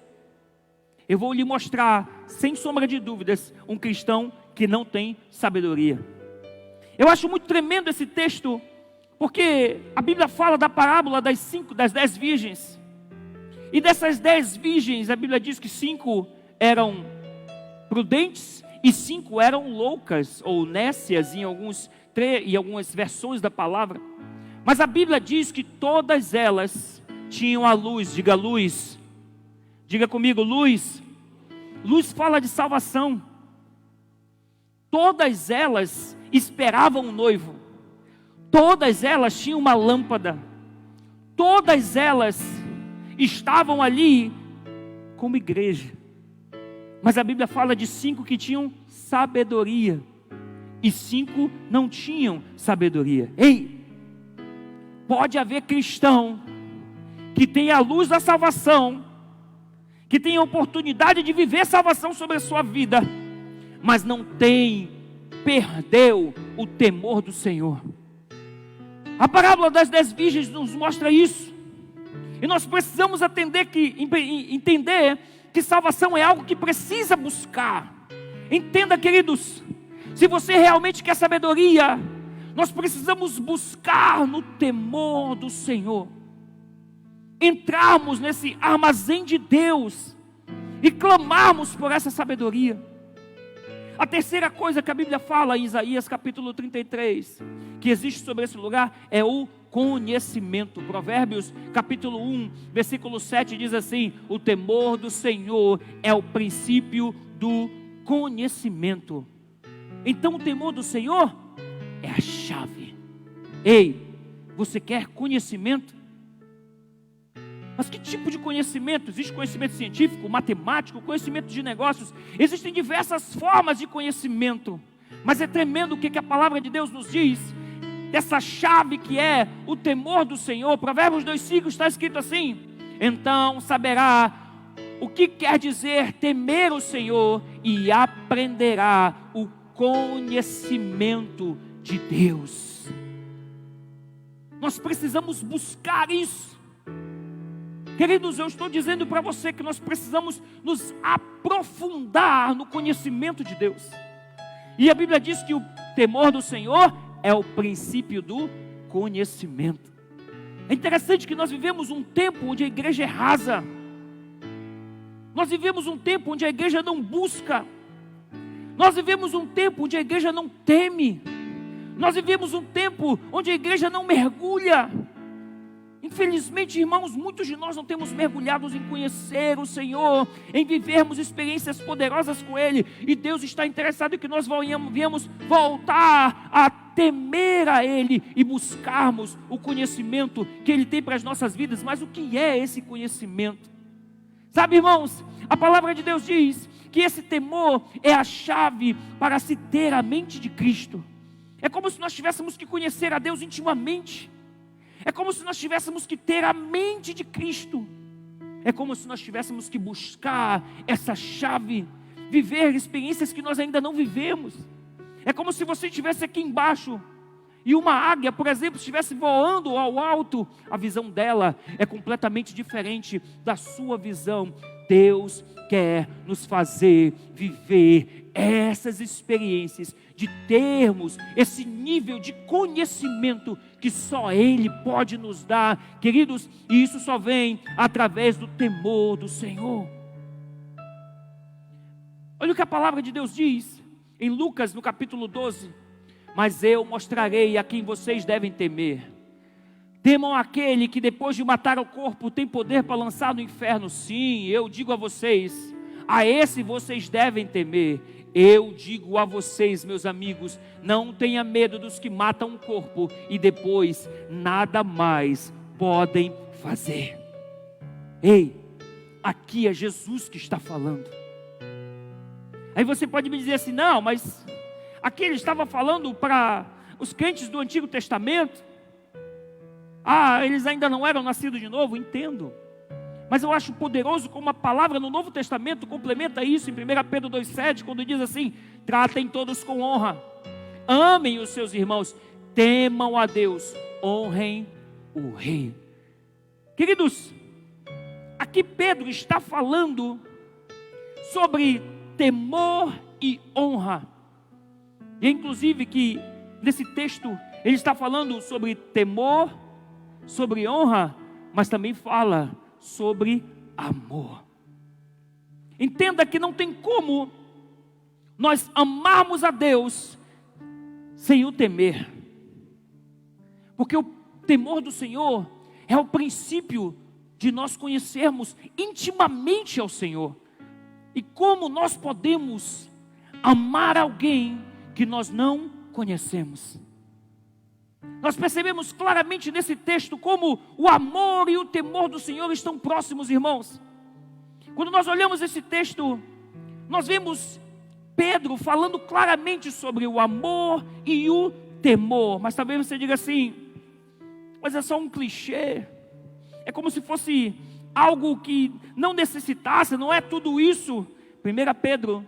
eu vou lhe mostrar, sem sombra de dúvidas, um cristão que não tem sabedoria. Eu acho muito tremendo esse texto, porque a Bíblia fala da parábola das 10 virgens. E dessas 10 virgens, a Bíblia diz que 5 eram prudentes e 5 eram loucas, ou nécias em algumas versões da palavra. Mas a Bíblia diz que todas elas tinham a luz. Diga luz. Diga comigo, luz. Luz fala de salvação. Todas elas esperavam o noivo. Todas elas tinham uma lâmpada. Todas elas estavam ali como igreja. Mas a Bíblia fala de 5 que tinham sabedoria e 5 não tinham sabedoria. Ei, pode haver cristão que tenha a luz da salvação, que tenha a oportunidade de viver salvação sobre a sua vida, mas não perdeu o temor do Senhor. A parábola das 10 virgens nos mostra isso. E nós precisamos entender que salvação é algo que precisa buscar. Entenda, queridos, se você realmente quer sabedoria, nós precisamos buscar no temor do Senhor. Entrarmos nesse armazém de Deus e clamarmos por essa sabedoria. A terceira coisa que a Bíblia fala em Isaías capítulo 33, que existe sobre esse lugar, é o conhecimento. Provérbios capítulo 1, versículo 7 diz assim: o temor do Senhor é o princípio do conhecimento. Então o temor do Senhor é a chave. Ei, você quer conhecimento? Mas que tipo de conhecimento? Existe conhecimento científico, matemático, conhecimento de negócios. Existem diversas formas de conhecimento. Mas é tremendo o que a palavra de Deus nos diz dessa chave que é o temor do Senhor. Provérbios 2,5 está escrito assim: então saberá o que quer dizer temer o Senhor e aprenderá o conhecimento de Deus. Nós precisamos buscar isso. Queridos, eu estou dizendo para você que nós precisamos nos aprofundar no conhecimento de Deus. E a Bíblia diz que o temor do Senhor é o princípio do conhecimento. É interessante que nós vivemos um tempo onde a igreja é rasa. Nós vivemos um tempo onde a igreja não busca. Nós vivemos um tempo onde a igreja não teme. Nós vivemos um tempo onde a igreja não mergulha. Infelizmente, irmãos, muitos de nós não temos mergulhados em conhecer o Senhor, em vivermos experiências poderosas com Ele. E Deus está interessado em que nós venhamos voltar a temer a Ele e buscarmos o conhecimento que Ele tem para as nossas vidas. Mas o que é esse conhecimento? Sabe, irmãos, a palavra de Deus diz que esse temor é a chave para se ter a mente de Cristo. É como se nós tivéssemos que conhecer a Deus intimamente. É como se nós tivéssemos que ter a mente de Cristo. É como se nós tivéssemos que buscar essa chave, viver experiências que nós ainda não vivemos. É como se você estivesse aqui embaixo e uma águia, por exemplo, estivesse voando ao alto. A visão dela é completamente diferente da sua visão. Deus quer nos fazer viver essas experiências, de termos esse nível de conhecimento que só Ele pode nos dar, queridos, e isso só vem através do temor do Senhor. Olha o que a palavra de Deus diz em Lucas, no capítulo 12: mas eu mostrarei a quem vocês devem temer. Temam aquele que depois de matar o corpo tem poder para lançar no inferno. Sim, eu digo a vocês, a esse vocês devem temer. Eu digo a vocês, meus amigos, não tenha medo dos que matam o corpo e depois nada mais podem fazer. Ei, aqui é Jesus que está falando. Aí você pode me dizer assim, não, mas aqui ele estava falando para os crentes do Antigo Testamento. Eles ainda não eram nascidos de novo, entendo. Mas eu acho poderoso como a palavra no Novo Testamento complementa isso em 1 Pedro 2,7, quando diz assim: tratem todos com honra, amem os seus irmãos, temam a Deus, honrem o rei. Queridos, aqui Pedro está falando sobre temor e honra. E inclusive que nesse texto ele está falando sobre temor, sobre honra, mas também fala sobre amor. Entenda que não tem como nós amarmos a Deus sem o temer, porque o temor do Senhor é o princípio de nós conhecermos intimamente ao Senhor. E como nós podemos amar alguém que nós não conhecemos? Nós percebemos claramente nesse texto como o amor e o temor do Senhor estão próximos, irmãos. Quando nós olhamos esse texto, nós vemos Pedro falando claramente sobre o amor e o temor. Mas talvez você diga assim, mas é só um clichê, é como se fosse algo que não necessitasse, não é tudo isso. 1 Pedro,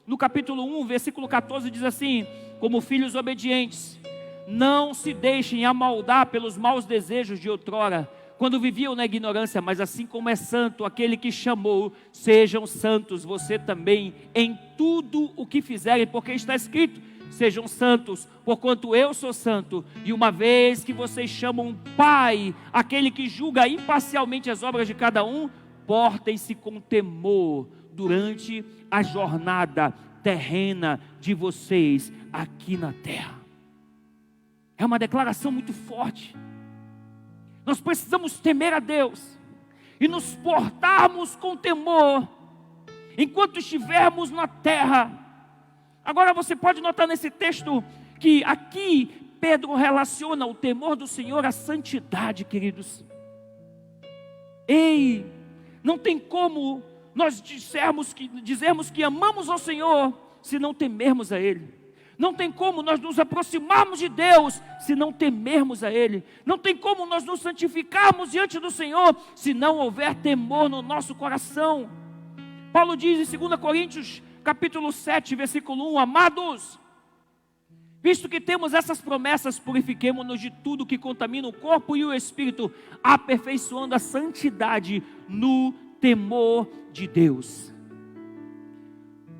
no capítulo 1, versículo 14, diz assim: como filhos obedientes, não se deixem amoldar pelos maus desejos de outrora, quando viviam na ignorância, mas assim como é santo aquele que chamou, sejam santos você também em tudo o que fizerem, porque está escrito: sejam santos, porquanto eu sou santo. E uma vez que vocês chamam Pai aquele que julga imparcialmente as obras de cada um, portem-se com temor durante a jornada terrena de vocês aqui na terra. É uma declaração muito forte. Nós precisamos temer a Deus e nos portarmos com temor enquanto estivermos na terra. Agora você pode notar nesse texto que aqui Pedro relaciona o temor do Senhor à santidade, queridos. Ei, não tem como nós dizermos que amamos ao Senhor se não temermos a Ele. Não tem como nós nos aproximarmos de Deus se não temermos a Ele. Não tem como nós nos santificarmos diante do Senhor se não houver temor no nosso coração. Paulo diz em 2 Coríntios capítulo 7, versículo 1: amados, visto que temos essas promessas, purifiquemo-nos de tudo que contamina o corpo e o espírito, aperfeiçoando a santidade no temor de Deus.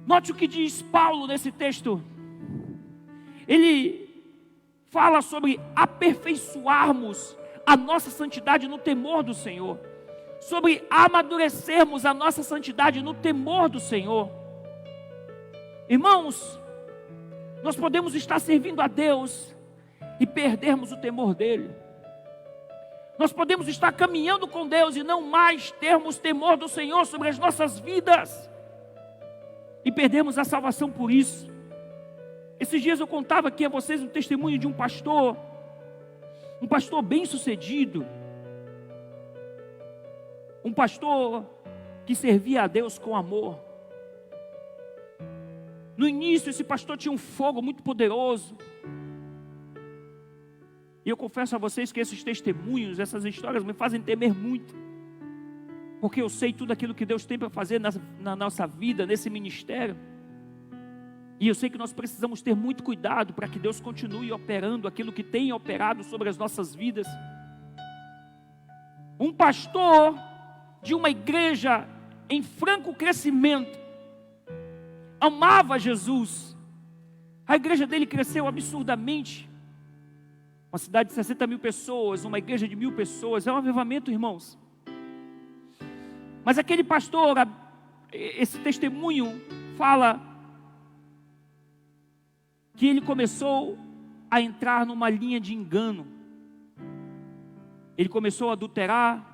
Note o que diz Paulo nesse texto. Ele fala sobre aperfeiçoarmos a nossa santidade no temor do Senhor, sobre amadurecermos a nossa santidade no temor do Senhor. Irmãos, nós podemos estar servindo a Deus e perdermos o temor dEle. Nós podemos estar caminhando com Deus e não mais termos temor do Senhor sobre as nossas vidas, e perdemos a salvação por isso. Esses dias eu contava aqui a vocês um testemunho de um pastor bem sucedido, um pastor que servia a Deus com amor. No início esse pastor tinha um fogo muito poderoso, e eu confesso a vocês que esses testemunhos, essas histórias me fazem temer muito. porque eu sei tudo aquilo que Deus tem para fazer na nossa vida, nesse ministério. E eu sei que nós precisamos ter muito cuidado para que Deus continue operando aquilo que tem operado sobre as nossas vidas. Um pastor de uma igreja em franco crescimento, amava Jesus. A igreja dele cresceu absurdamente. Uma cidade de 60 mil pessoas, uma igreja de 1000 pessoas, é um avivamento, irmãos. Mas aquele pastor, esse testemunho fala que ele começou a entrar numa linha de engano. Ele começou a adulterar,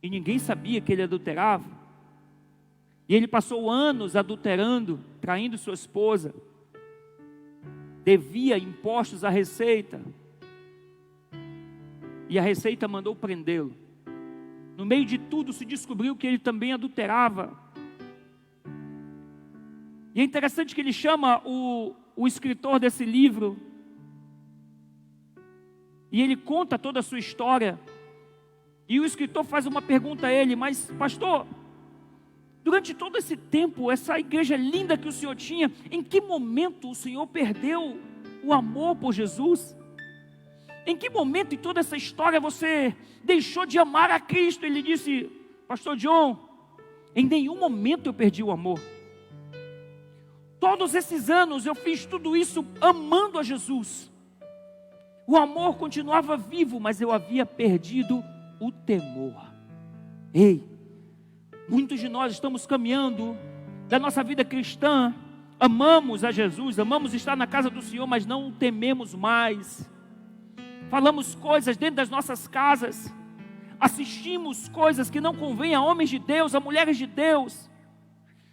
e ninguém sabia que ele adulterava. E ele passou anos adulterando, traindo sua esposa, devia impostos à Receita, e a Receita mandou prendê-lo. No meio de tudo se descobriu que ele também adulterava. E é interessante que ele chama o escritor desse livro, e ele conta toda a sua história, e o escritor faz uma pergunta a ele: mas pastor, durante todo esse tempo, essa igreja linda que o senhor tinha, em que momento o senhor perdeu o amor por Jesus? Em que momento em toda essa história você deixou de amar a Cristo? Ele disse: pastor John, em nenhum momento eu perdi o amor. Todos esses anos eu fiz tudo isso amando a Jesus. O amor continuava vivo, mas eu havia perdido o temor. Ei, muitos de nós estamos caminhando da nossa vida cristã, amamos a Jesus, amamos estar na casa do Senhor, mas não o tememos mais. Falamos coisas dentro das nossas casas, assistimos coisas que não convêm a homens de Deus, a mulheres de Deus,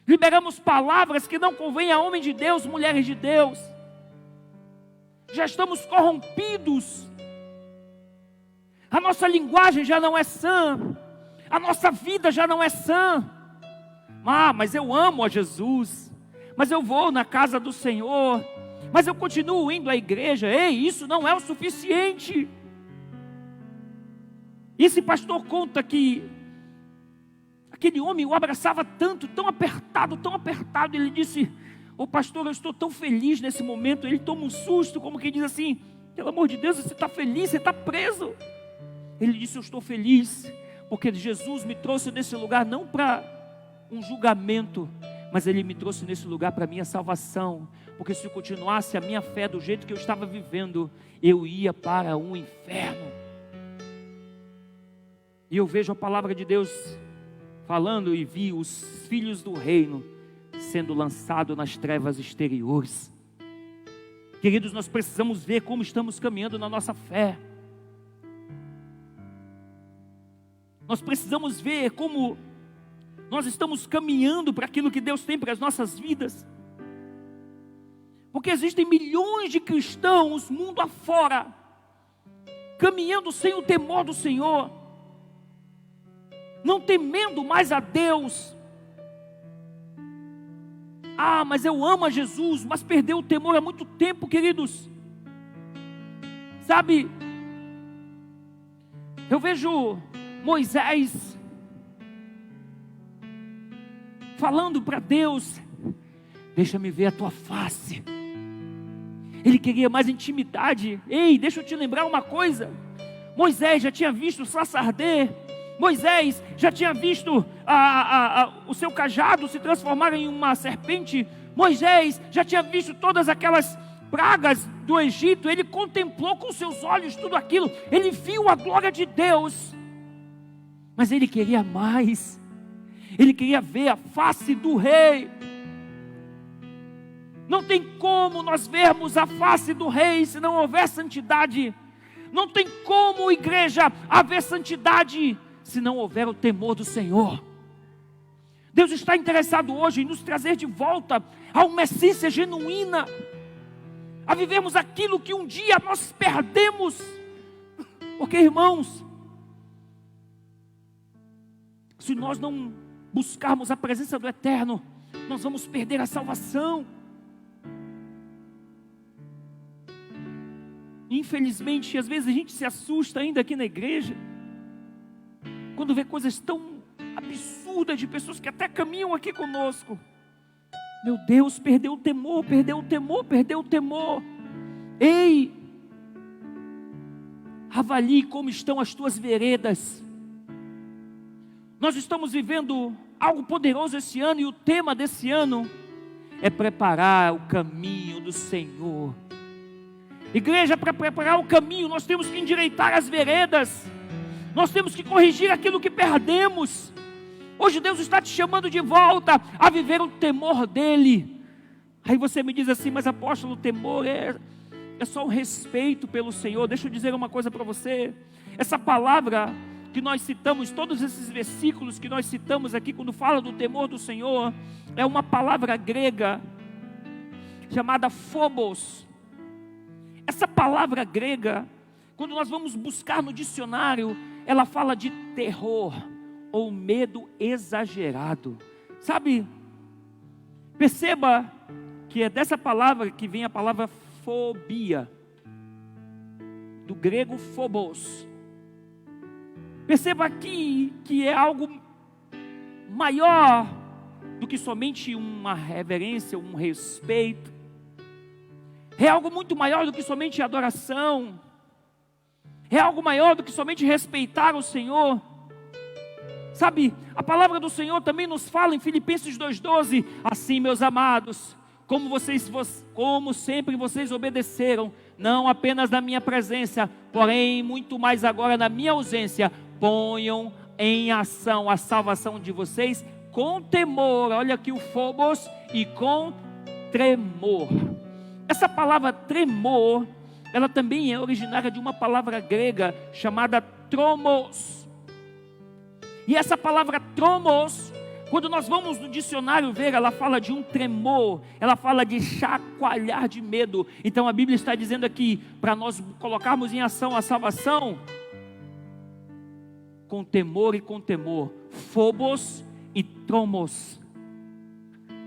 liberamos palavras que não convêm a homens de Deus, mulheres de Deus. Já estamos corrompidos, a nossa linguagem já não é sã, a nossa vida já não é sã. Mas eu amo a Jesus, mas eu vou na casa do Senhor, mas eu continuo indo à igreja. Ei, isso não é o suficiente. Esse pastor conta que aquele homem o abraçava tanto, tão apertado, ele disse: ô pastor, eu estou tão feliz nesse momento. Ele toma um susto, como que diz assim: pelo amor de Deus, você está feliz, você está preso. Ele disse: eu estou feliz, porque Jesus me trouxe nesse lugar não para um julgamento, mas Ele me trouxe nesse lugar para a minha salvação. Porque se eu continuasse a minha fé do jeito que eu estava vivendo, eu ia para um inferno. E eu vejo a palavra de Deus falando, e vi os filhos do reino sendo lançados nas trevas exteriores. Queridos, nós precisamos ver como estamos caminhando na nossa fé. Nós precisamos ver como nós estamos caminhando para aquilo que Deus tem para as nossas vidas. Porque existem milhões de cristãos mundo afora, caminhando sem o temor do Senhor, não temendo mais a Deus. Mas eu amo a Jesus, mas perdeu o temor há muito tempo, queridos. Sabe, eu vejo Moisés falando para Deus: deixa-me ver a tua face. Ele queria mais intimidade. Ei, deixa eu te lembrar uma coisa: Moisés já tinha visto o sarça arder. Moisés já tinha visto o seu cajado se transformar em uma serpente. Moisés já tinha visto todas aquelas pragas do Egito. Ele contemplou com seus olhos tudo aquilo. Ele viu a glória de Deus. Mas ele queria mais. Ele queria ver a face do rei. Não tem como nós vermos a face do rei se não houver santidade. Não tem como, igreja, haver santidade se não houver o temor do Senhor. Deus está interessado hoje em nos trazer de volta a uma essência genuína, a vivermos aquilo que um dia nós perdemos. Porque, irmãos, se nós não buscarmos a presença do Eterno, nós vamos perder a salvação. Infelizmente, às vezes a gente se assusta ainda aqui na igreja, quando vê coisas tão absurda de pessoas que até caminham aqui conosco. Meu Deus, perdeu o temor, perdeu o temor, perdeu o temor. Ei, avalie como estão as tuas veredas. Nós estamos vivendo algo poderoso esse ano, e o tema desse ano é preparar o caminho do Senhor. Igreja, para preparar o caminho, nós temos que endireitar as veredas, nós temos que corrigir aquilo que perdemos. Hoje Deus está te chamando de volta a viver o temor dEle. Aí você me diz assim: mas apóstolo, o temor é só um respeito pelo Senhor. Deixa eu dizer uma coisa para você. Essa palavra que nós citamos, todos esses versículos que nós citamos aqui, quando fala do temor do Senhor, é uma palavra grega chamada phobos. Essa palavra grega, quando nós vamos buscar no dicionário, ela fala de terror ou medo exagerado. Sabe? Perceba que é dessa palavra que vem a palavra fobia, do grego phobos. Perceba aqui que é algo maior do que somente uma reverência, um respeito. É algo muito maior do que somente adoração. É algo maior do que somente respeitar o Senhor. Sabe, a palavra do Senhor também nos fala em Filipenses 2,12: assim, meus amados, como sempre vocês obedeceram, não apenas na minha presença, porém muito mais agora na minha ausência, ponham em ação a salvação de vocês com temor. Olha aqui o phobos, e com tremor. Essa palavra tremor, ela também é originária de uma palavra grega chamada tromos. E essa palavra tromos, quando nós vamos no dicionário ver, ela fala de um tremor, ela fala de chacoalhar de medo. Então a Bíblia está dizendo aqui, para nós colocarmos em ação a salvação, com temor e com temor, phobos e tromos.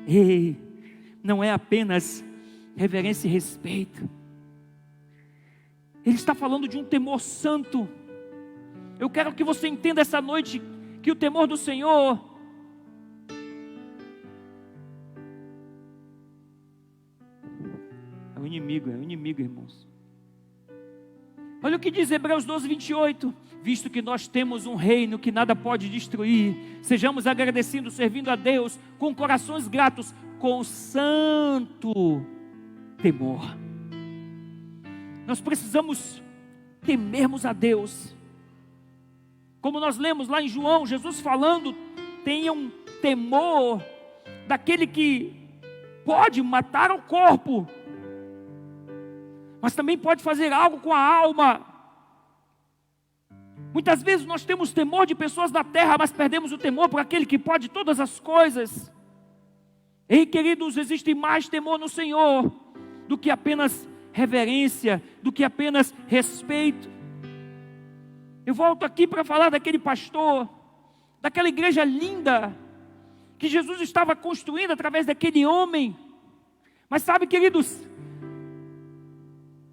Ei, não é apenas reverência e respeito. Ele está falando de um temor santo. Eu quero que você entenda essa noite que o temor do Senhor é o inimigo, irmãos. Olha o que diz Hebreus 12:28: visto que nós temos um reino que nada pode destruir, sejamos agradecidos, servindo a Deus com corações gratos, com santo temor. Nós precisamos temermos a Deus. Como nós lemos lá em João, Jesus falando: tenham temor daquele que pode matar o corpo, mas também pode fazer algo com a alma. Muitas vezes nós temos temor de pessoas da terra, mas perdemos o temor por aquele que pode todas as coisas. Ei, queridos, existe mais temor no Senhor do que apenas reverência, do que apenas respeito. Eu volto aqui para falar daquele pastor, daquela igreja linda que Jesus estava construindo através daquele homem. Mas sabe, queridos,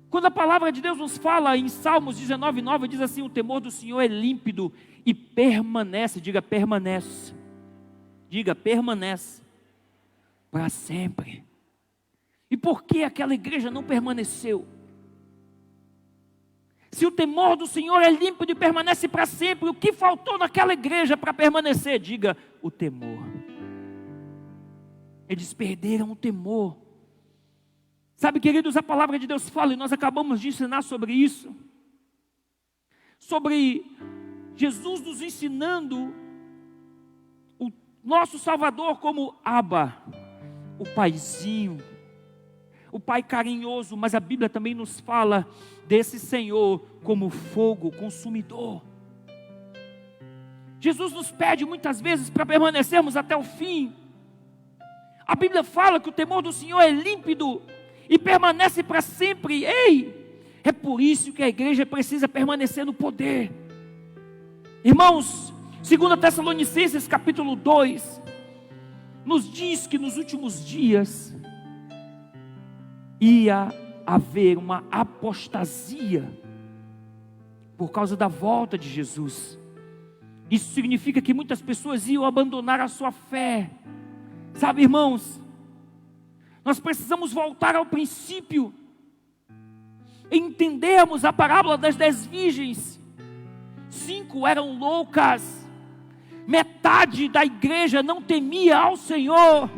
quando a palavra de Deus nos fala em Salmos 19:9, diz assim: o temor do Senhor é límpido e permanece, diga permanece para sempre. E por que aquela igreja não permaneceu? Se o temor do Senhor é límpido e permanece para sempre, o que faltou naquela igreja para permanecer? Diga, o temor. Eles perderam o temor. Sabe, queridos, a palavra de Deus fala, e nós acabamos de ensinar sobre isso, sobre Jesus nos ensinando o nosso Salvador como Abba, o paizinho, o pai carinhoso. Mas a Bíblia também nos fala desse Senhor como fogo consumidor. Jesus nos pede muitas vezes para permanecermos até o fim. A Bíblia fala que o temor do Senhor é límpido e permanece para sempre. Ei, é por isso que a igreja precisa permanecer no poder. Irmãos, 2 Tessalonicenses capítulo 2 nos diz que nos últimos dias ia haver uma apostasia por causa da volta de Jesus. Isso significa que muitas pessoas iam abandonar a sua fé. Sabe, irmãos, nós precisamos voltar ao princípio, entendermos a parábola das 10 virgens. 5 eram loucas, metade da igreja não temia ao Senhor.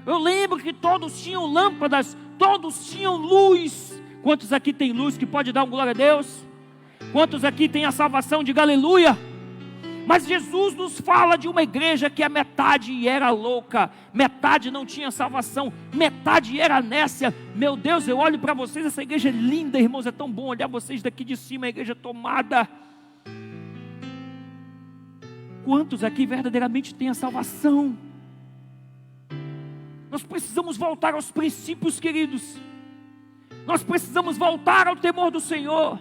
Eu lembro que todos tinham lâmpadas, todos tinham luz. Quantos aqui tem luz que pode dar um glória a Deus? Quantos aqui tem a salvação? Diga aleluia. Mas Jesus nos fala de uma igreja que a metade era louca, metade não tinha salvação, metade era nécia. Meu Deus, eu olho para vocês, essa igreja é linda, irmãos, é tão bom olhar vocês daqui de cima, a igreja tomada. Quantos aqui verdadeiramente têm a salvação? Nós precisamos voltar aos princípios, queridos. Nós precisamos voltar ao temor do Senhor.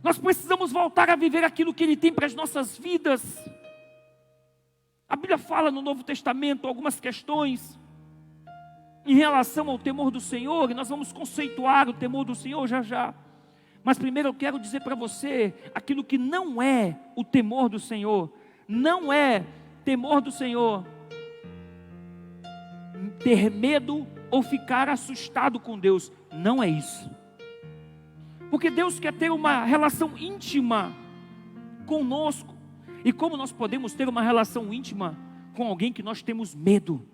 Nós precisamos voltar a viver aquilo que Ele tem para as nossas vidas. A Bíblia fala no Novo Testamento algumas questões em relação ao temor do Senhor, e nós vamos conceituar o temor do Senhor já já. Mas primeiro eu quero dizer para você aquilo que não é o temor do Senhor. Não é temor do Senhor ter medo ou ficar assustado com Deus. Não é isso. Porque Deus quer ter uma relação íntima conosco. E como nós podemos ter uma relação íntima com alguém que nós temos medo?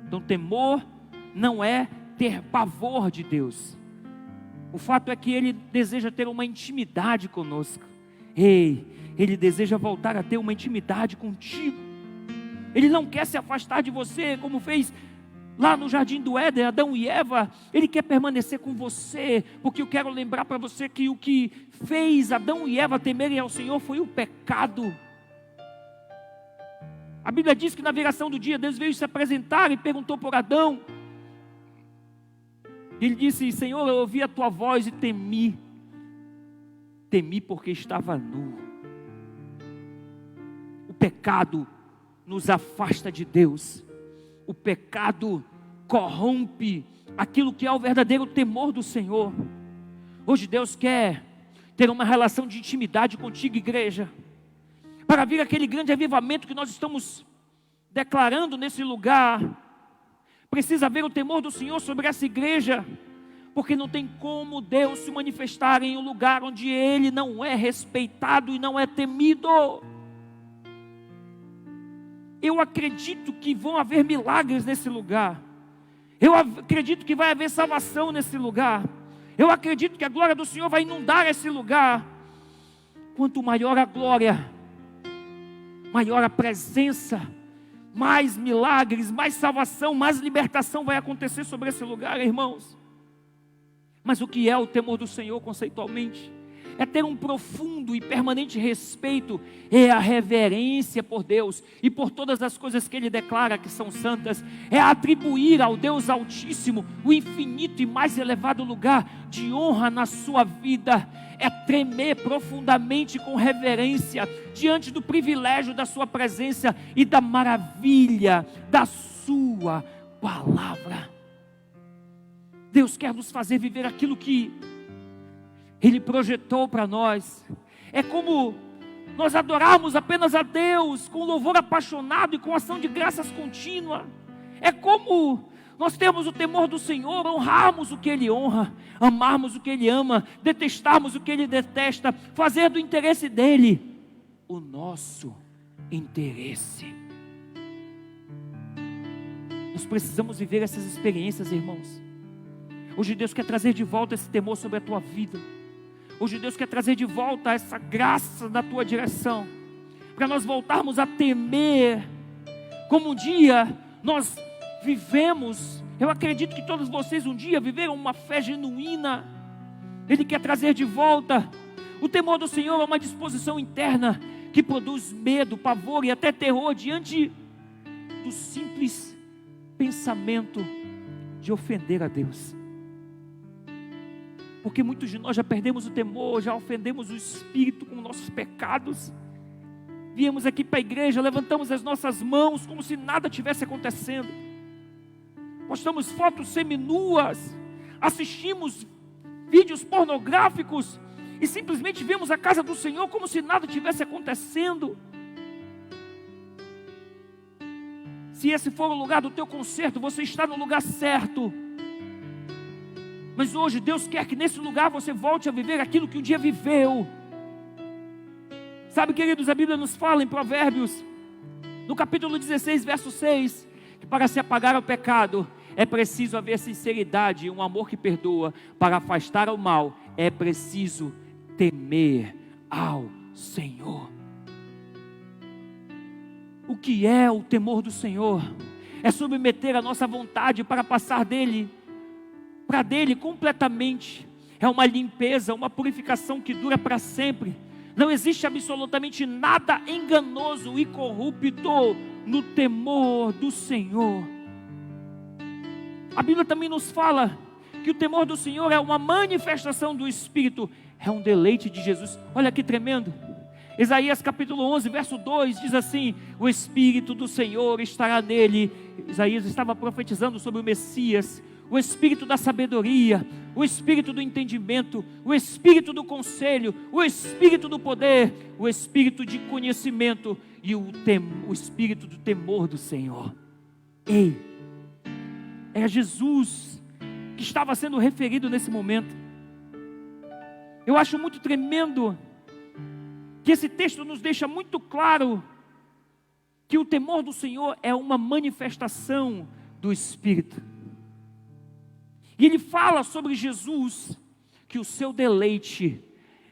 Então temor não é ter pavor de Deus. O fato é que Ele deseja ter uma intimidade conosco. Ele deseja voltar a ter uma intimidade contigo. Ele não quer se afastar de você, como fez lá no jardim do Éden, Adão e Eva. Ele quer permanecer com você, porque eu quero lembrar para você que o que fez Adão e Eva temerem ao Senhor foi o pecado. A Bíblia diz que na viração do dia, Deus veio se apresentar e perguntou por Adão. Ele disse: Senhor, eu ouvi a tua voz e temi. Temi porque estava nu. O pecado nos afasta de Deus. O pecado corrompe aquilo que é o verdadeiro temor do Senhor. Hoje Deus quer ter uma relação de intimidade contigo, igreja, para vir aquele grande avivamento que nós estamos declarando nesse lugar. Precisa haver o temor do Senhor sobre essa igreja, porque não tem como Deus se manifestar em um lugar onde Ele não é respeitado e não é temido. Eu acredito que vão haver milagres nesse lugar. Eu acredito que vai haver salvação nesse lugar. Eu acredito que a glória do Senhor vai inundar esse lugar. Quanto maior a glória, maior a presença, mais milagres, mais salvação, mais libertação vai acontecer sobre esse lugar, irmãos. Mas o que é o temor do Senhor conceitualmente? É ter um profundo e permanente respeito, é a reverência por Deus e por todas as coisas que Ele declara que são santas, é atribuir ao Deus Altíssimo o infinito e mais elevado lugar de honra na sua vida, é tremer profundamente com reverência diante do privilégio da sua presença e da maravilha da sua palavra. Deus quer nos fazer viver aquilo que Ele projetou para nós. É como nós adorarmos apenas a Deus com louvor apaixonado e com ação de graças contínua. É como nós termos o temor do Senhor, honrarmos o que Ele honra, amarmos o que Ele ama, detestarmos o que Ele detesta, fazer do interesse dEle o nosso interesse. Nós precisamos viver essas experiências, irmãos. Hoje Deus quer trazer de volta esse temor sobre a tua vida. Hoje Deus quer trazer de volta essa graça na tua direção, para nós voltarmos a temer, como um dia nós vivemos. Eu acredito que todos vocês um dia viveram uma fé genuína. Ele quer trazer de volta. O temor do Senhor é uma disposição interna que produz medo, pavor e até terror diante do simples pensamento de ofender a Deus. Porque muitos de nós já perdemos o temor, já ofendemos o Espírito com nossos pecados. Viemos aqui para a igreja, levantamos as nossas mãos como se nada tivesse acontecendo. Postamos fotos seminuas, assistimos vídeos pornográficos e simplesmente vemos a casa do Senhor como se nada tivesse acontecendo. Se esse for o lugar do teu conserto, você está no lugar certo. Mas hoje Deus quer que nesse lugar você volte a viver aquilo que um dia viveu. Sabe, queridos, a Bíblia nos fala em Provérbios, no capítulo 16, verso 6, que para se apagar o pecado, é preciso haver sinceridade e um amor que perdoa. Para afastar o mal, é preciso temer ao Senhor. O que é o temor do Senhor? É submeter a nossa vontade para passar dele completamente. É uma limpeza, uma purificação que dura para sempre. Não existe absolutamente nada enganoso e corrupto no temor do Senhor. A Bíblia também nos fala que o temor do Senhor é uma manifestação do Espírito, é um deleite de Jesus. Olha que tremendo. Isaías capítulo 11, verso 2 diz assim: o Espírito do Senhor estará nele. Isaías estava profetizando sobre o Messias. O Espírito da sabedoria, o Espírito do entendimento, o Espírito do conselho, o Espírito do poder, o Espírito de conhecimento e o Espírito do temor do Senhor. Ei, é Jesus que estava sendo referido nesse momento. Eu acho muito tremendo que esse texto nos deixa muito claro que o temor do Senhor é uma manifestação do Espírito. E ele fala sobre Jesus, que o seu deleite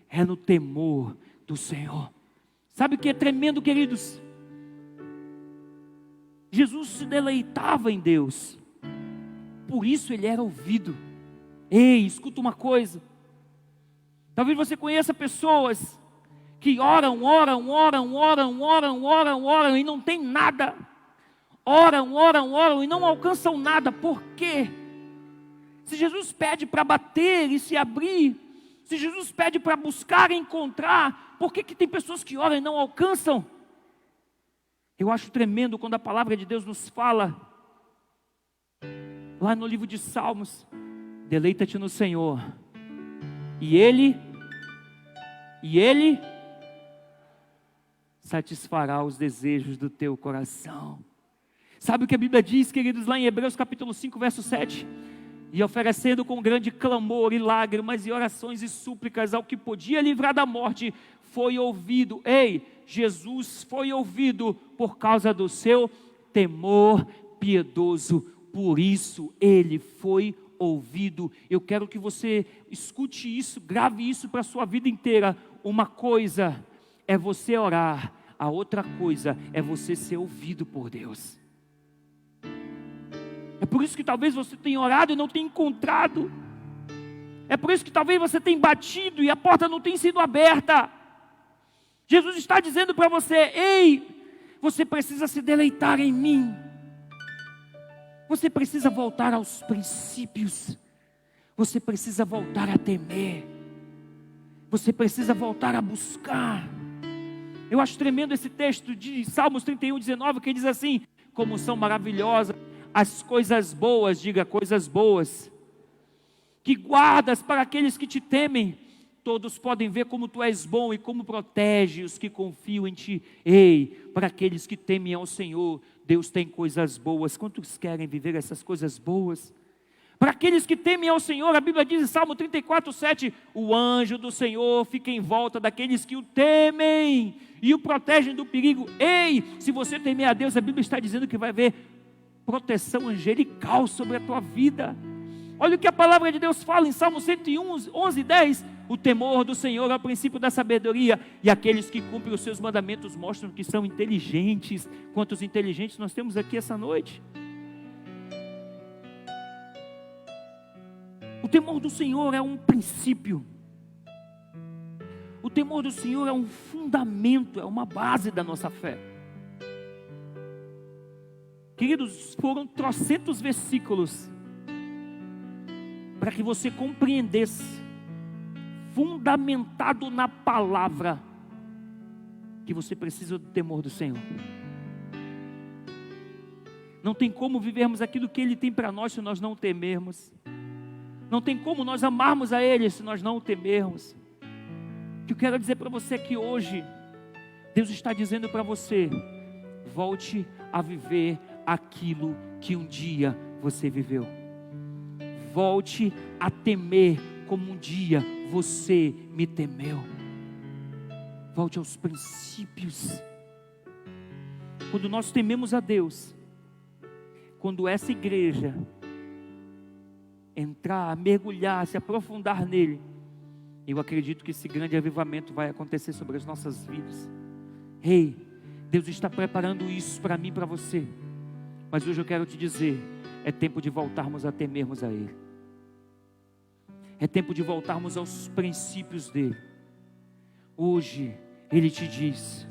é no temor do Senhor. Sabe o que é tremendo, queridos? Jesus se deleitava em Deus, por isso ele era ouvido. Ei, escuta uma coisa. Talvez você conheça pessoas que oram e não tem nada. Oram e não alcançam nada. Por quê? Se Jesus pede para bater e se abrir, se Jesus pede para buscar e encontrar, por que tem pessoas que oram e não alcançam? Eu acho tremendo quando a palavra de Deus nos fala, lá no livro de Salmos: deleita-te no Senhor, e Ele satisfará os desejos do teu coração. Sabe o que a Bíblia diz, queridos, lá em Hebreus capítulo 5, verso 7? E oferecendo com grande clamor e lágrimas e orações e súplicas ao que podia livrar da morte, foi ouvido. Ei, Jesus foi ouvido por causa do seu temor piedoso. Por isso ele foi ouvido. Eu quero que você escute isso, grave isso para a sua vida inteira. Uma coisa é você orar, a outra coisa é você ser ouvido por Deus. É por isso que talvez você tenha orado e não tenha encontrado. É por isso que talvez você tenha batido e a porta não tenha sido aberta. Jesus está dizendo para você: ei, você precisa se deleitar em mim. Você precisa voltar aos princípios. Você precisa voltar a temer. Você precisa voltar a buscar. Eu acho tremendo esse texto de Salmos 31, 19, que diz assim: como são maravilhosas as coisas boas, diga coisas boas, que guardas para aqueles que te temem. Todos podem ver como tu és bom e como protege os que confiam em ti. Ei, para aqueles que temem ao Senhor, Deus tem coisas boas. Quantos querem viver essas coisas boas? Para aqueles que temem ao Senhor, a Bíblia diz em Salmo 34, 7, o anjo do Senhor fica em volta daqueles que o temem e o protegem do perigo. Ei, se você temer a Deus, a Bíblia está dizendo que vai haver proteção angelical sobre a tua vida. Olha o que a palavra de Deus fala em Salmo 111, 10. O temor do Senhor é o princípio da sabedoria, e aqueles que cumprem os seus mandamentos mostram que são inteligentes. Quantos inteligentes nós temos aqui essa noite? O temor do Senhor é um princípio. O temor do Senhor é um fundamento, é uma base da nossa fé. Queridos, foram trocentos versículos para que você compreendesse, fundamentado na palavra, que você precisa do temor do Senhor. Não tem como vivermos aquilo que Ele tem para nós se nós não temermos. Não tem como nós amarmos a Ele se nós não o temermos. que eu quero dizer para você que hoje, Deus está dizendo para você: volte a viver aquilo que um dia você viveu. Volte a temer como um dia você me temeu. Volte aos princípios. Quando nós tememos a Deus, quando essa igreja entrar, mergulhar, se aprofundar nele, eu acredito que esse grande avivamento vai acontecer sobre as nossas vidas. Ei, Deus está preparando isso para mim e para você. Mas hoje eu quero te dizer, é tempo de voltarmos a temermos a Ele. É tempo de voltarmos aos princípios dEle. Hoje Ele te diz: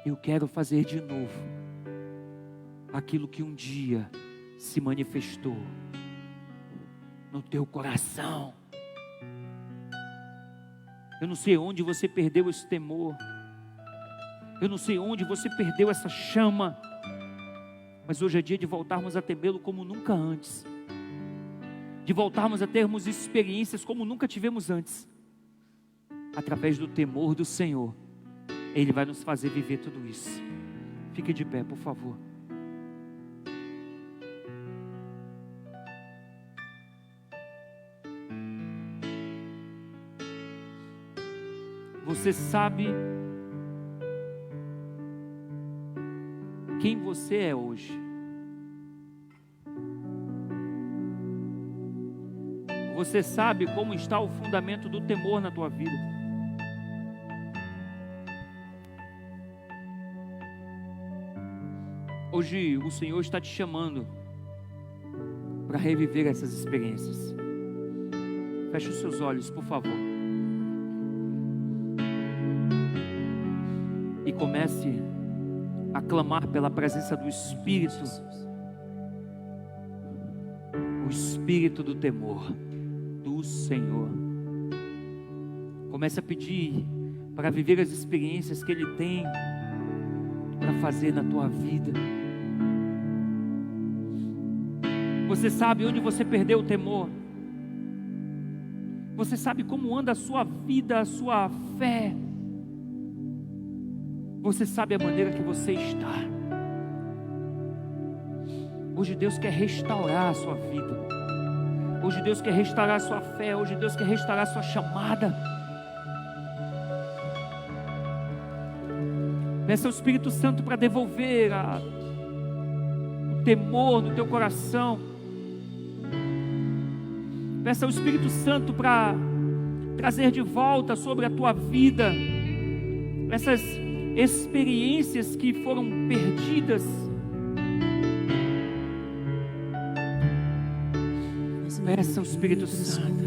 eu quero fazer de novo aquilo que um dia se manifestou no teu coração. Eu não sei onde você perdeu esse temor, eu não sei onde você perdeu essa chama, mas hoje é dia de voltarmos a temê-lo como nunca antes, de voltarmos a termos experiências como nunca tivemos antes. Através do temor do Senhor, Ele vai nos fazer viver tudo isso. Fique de pé, por favor. Você sabe quem você é hoje. Você sabe como está o fundamento do temor na tua vida. Hoje o Senhor está te chamando para reviver essas experiências. Feche os seus olhos, por favor. E comece a clamar pela presença do Espírito. O Espírito do temor do Senhor. Comece a pedir para viver as experiências que Ele tem para fazer na tua vida. Você sabe onde você perdeu o temor. Você sabe como anda a sua vida, a sua fé. Você sabe a maneira que você está. Hoje Deus quer restaurar a sua vida. Hoje Deus quer restaurar a sua fé. Hoje Deus quer restaurar a sua chamada. Peça ao Espírito Santo para devolver o temor no teu coração. Peça ao Espírito Santo para trazer de volta sobre a tua vida essas experiências que foram perdidas. Peça ao Espírito Santo.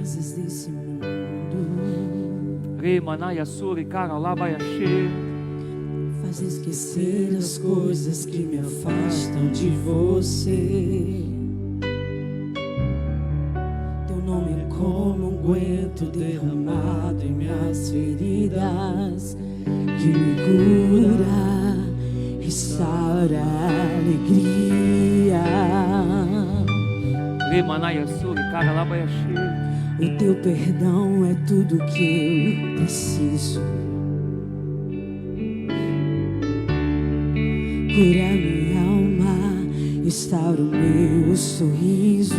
Faz esquecer as coisas que me afastam de você. Teu nome é como unguento derramado em minhas feridas, que me cura, restaura a alegria. O teu perdão é tudo que eu preciso. Cura minha alma, restaura o meu sorriso.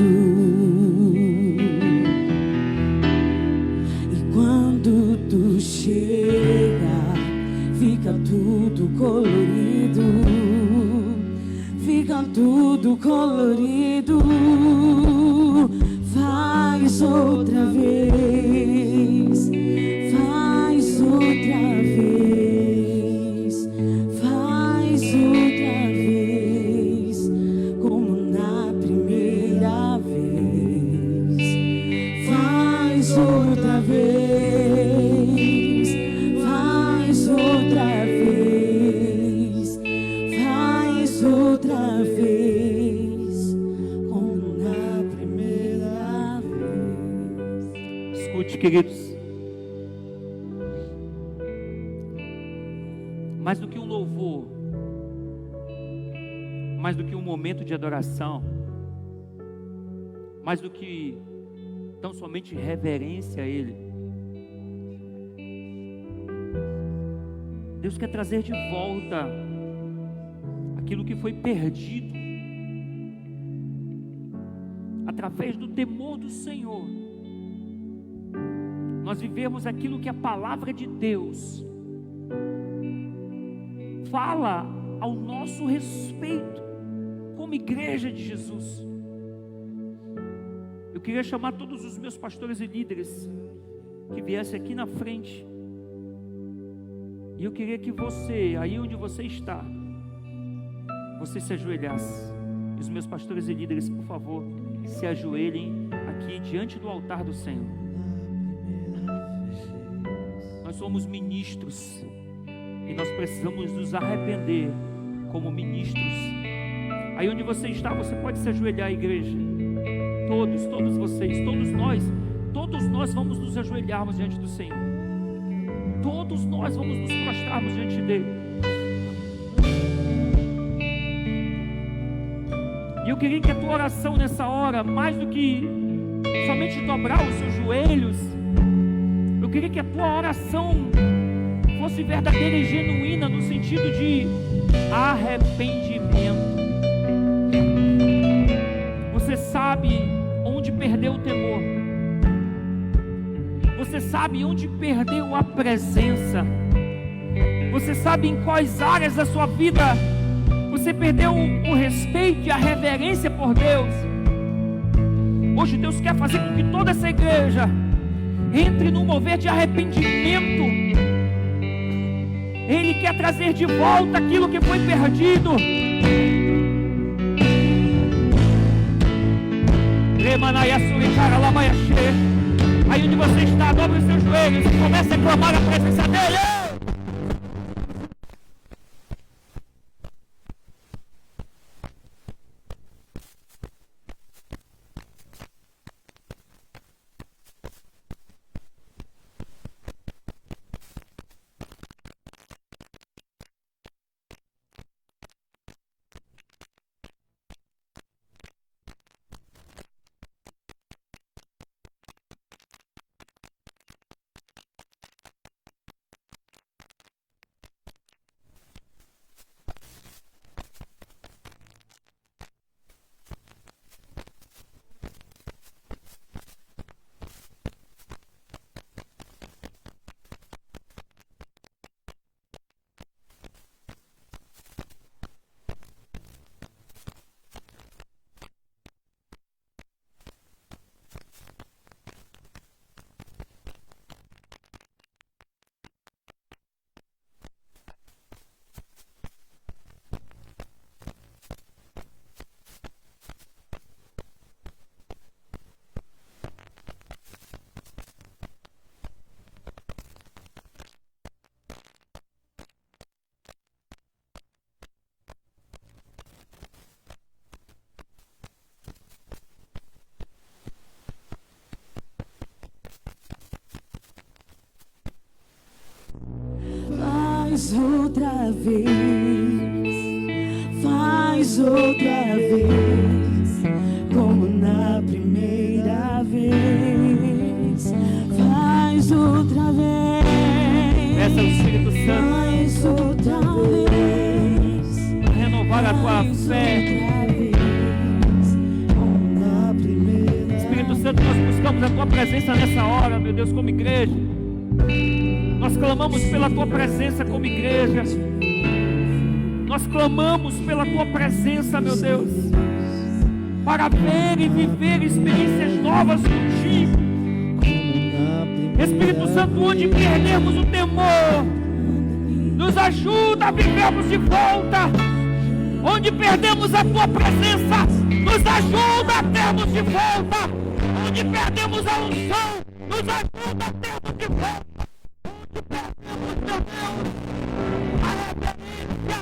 E quando tu chega, fica tudo colorido. Fica tudo colorido. Faz outra vez. Faz outra vez. Faz outra vez. Como na primeira vez. Faz outra vez. Faz outra vez. Faz outra vez. Como na primeira vez. Escute, queridos. Mais do que um louvor, mais do que um momento de adoração, mais do que tão somente reverência a Ele, Deus quer trazer de volta aquilo que foi perdido. Através do temor do Senhor, nós vivemos aquilo que a palavra de Deus fala ao nosso respeito, como igreja de Jesus. Eu queria chamar todos os meus pastores e líderes que viessem aqui na frente, e eu queria que você, aí onde você está, você se ajoelhasse. E os meus pastores e líderes, por favor, se ajoelhem aqui diante do altar do Senhor. Nós somos ministros e nós precisamos nos arrepender como ministros. Aí onde você está, você pode se ajoelhar, igreja. Todos vocês, todos nós vamos nos ajoelharmos diante do Senhor. Todos nós vamos nos prostrarmos diante dele. E eu queria que a tua oração nessa hora, mais do que somente dobrar os seus joelhos, eu queria que a tua oração fosse verdadeira e genuína, no sentido de arrependimento. Você sabe onde perdeu o temor, você sabe onde perdeu a presença, você sabe em quais áreas da sua vida você perdeu o respeito e a reverência por Deus. Hoje Deus quer fazer com que toda essa igreja entre num mover de arrependimento. Ele quer trazer de volta aquilo que foi perdido. Aí onde você está, dobre os seus joelhos e comece a clamar a presença dele. Faz outra vez, faz outra vez, como na primeira vez. Faz outra vez, Peça ao Espírito Santo faz outra vez, a renovar a tua fé. Espírito Santo, nós buscamos a tua presença nessa hora, meu Deus, como igreja. Nós clamamos pela tua presença como igreja. Nós clamamos pela tua presença, meu Deus, para ver e viver experiências novas contigo. Espírito Santo, onde perdermos o temor, nos ajuda a vivermos de volta. Onde perdemos a tua presença, nos ajuda a termos de volta. Onde perdemos a unção, nos ajuda a termos de volta. Onde perdemos, meu Deus, a reverência,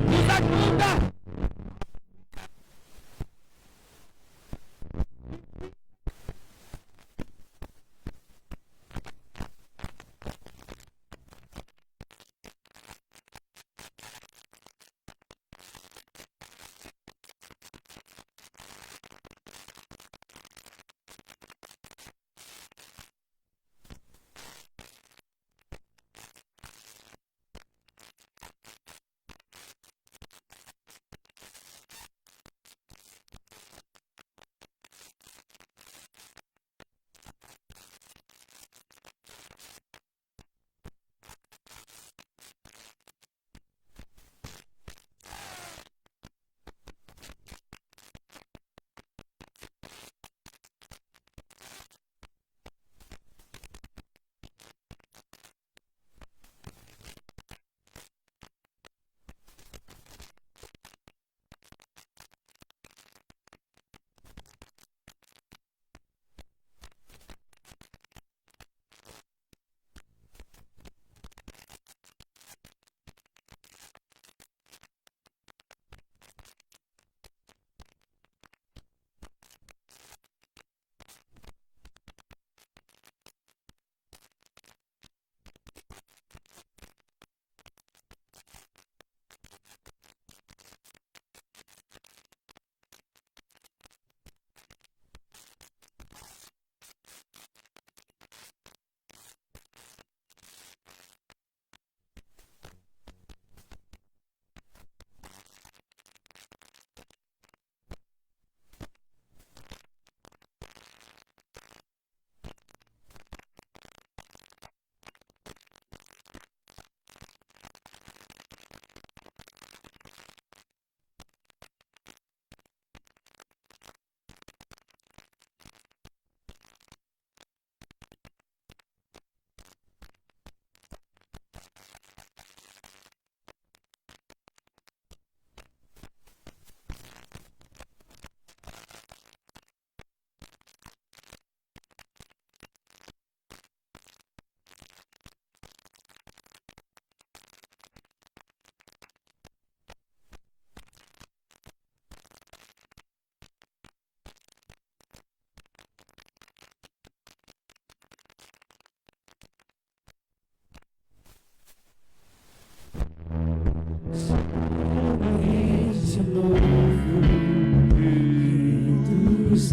nos ajuda.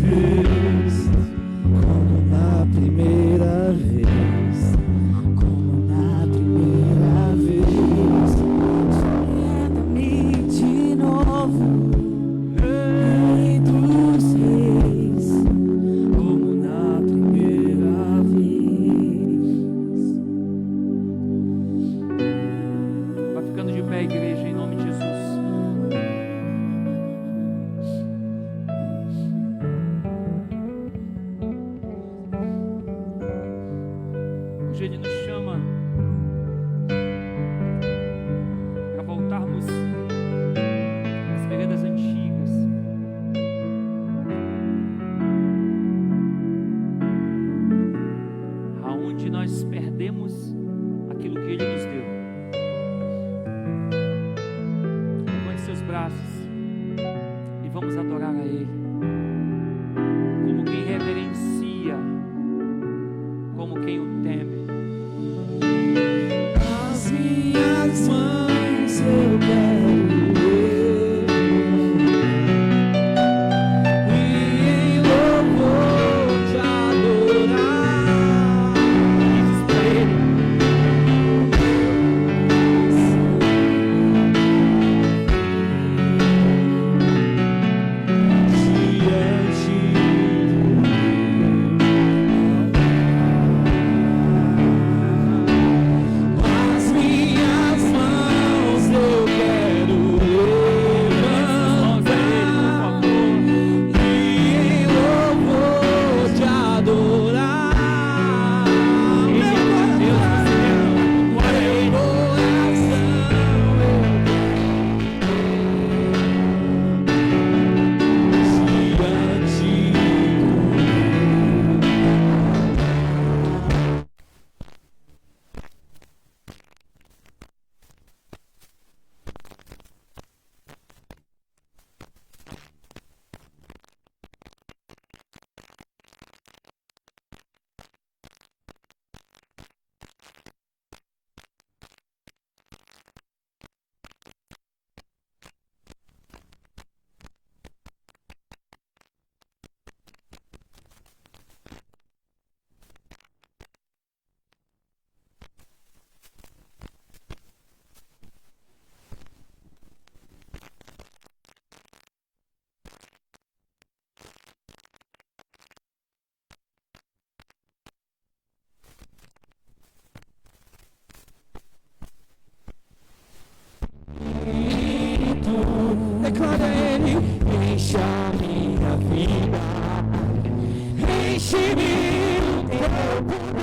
vez, como na primeira vez, como na primeira vez, surpreenda-me de novo, Rei dos Reis, como na primeira vez. Vai ficando de pé, igreja, em nome de Jesus. Hoje Ele nos chama para voltarmos às veredas antigas, aonde nós perdemos aquilo que Ele nos deu. Levante seus braços e vamos adorar a Ele, como quem reverencia, como quem o teme. As minhas mãos eu quero e em louvor te adorar. Diz para Ele. As minhas mãos eu quero levantar e em louvor te adorar. Meu coração declara Ele, enche a minha vida, enche-me o teu poder.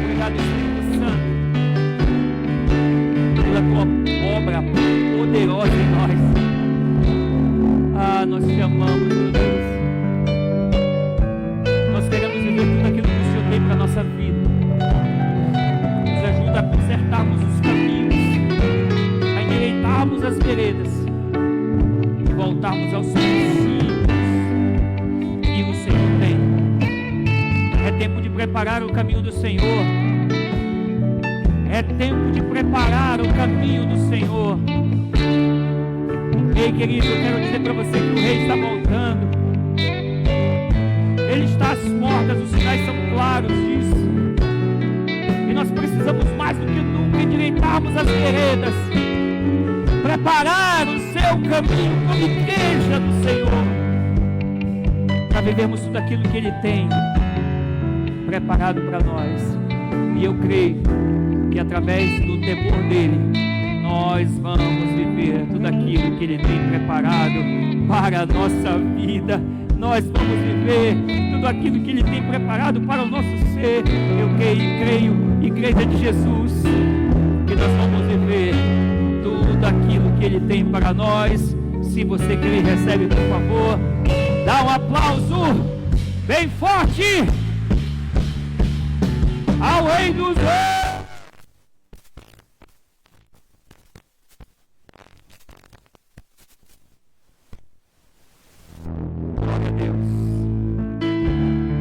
Obrigado, Espírito Santo, pela tua obra poderosa em nós. Ah, nós te amamos, meu Deus. Nós queremos viver tudo aquilo que o Senhor tem para a nossa vida. Nos ajuda a consertarmos os caminhos, a endireitarmos as veredas e voltarmos aos princípios que o Senhor tem. É tempo de preparar o caminho do Senhor. É tempo de preparar o caminho do Senhor. Ei, querido, eu quero dizer para você que o Rei está voltando. Ele está às portas, os sinais são claros disso. E nós nós precisamos mais do que nunca endireitarmos as veredas, preparar o seu caminho como igreja do Senhor, para vivermos tudo aquilo que Ele tem preparado para nós. E eu creio que através do temor dEle, nós vamos viver tudo aquilo que Ele tem preparado para a nossa vida. Nós vamos viver tudo aquilo que Ele tem preparado para o nosso ser. Eu creio, igreja de Jesus, que nós vamos viver tudo aquilo que Ele tem para nós. Se você crê, recebe, por favor. Dá um aplauso bem forte ao Rei dos Reis. Glória a Deus.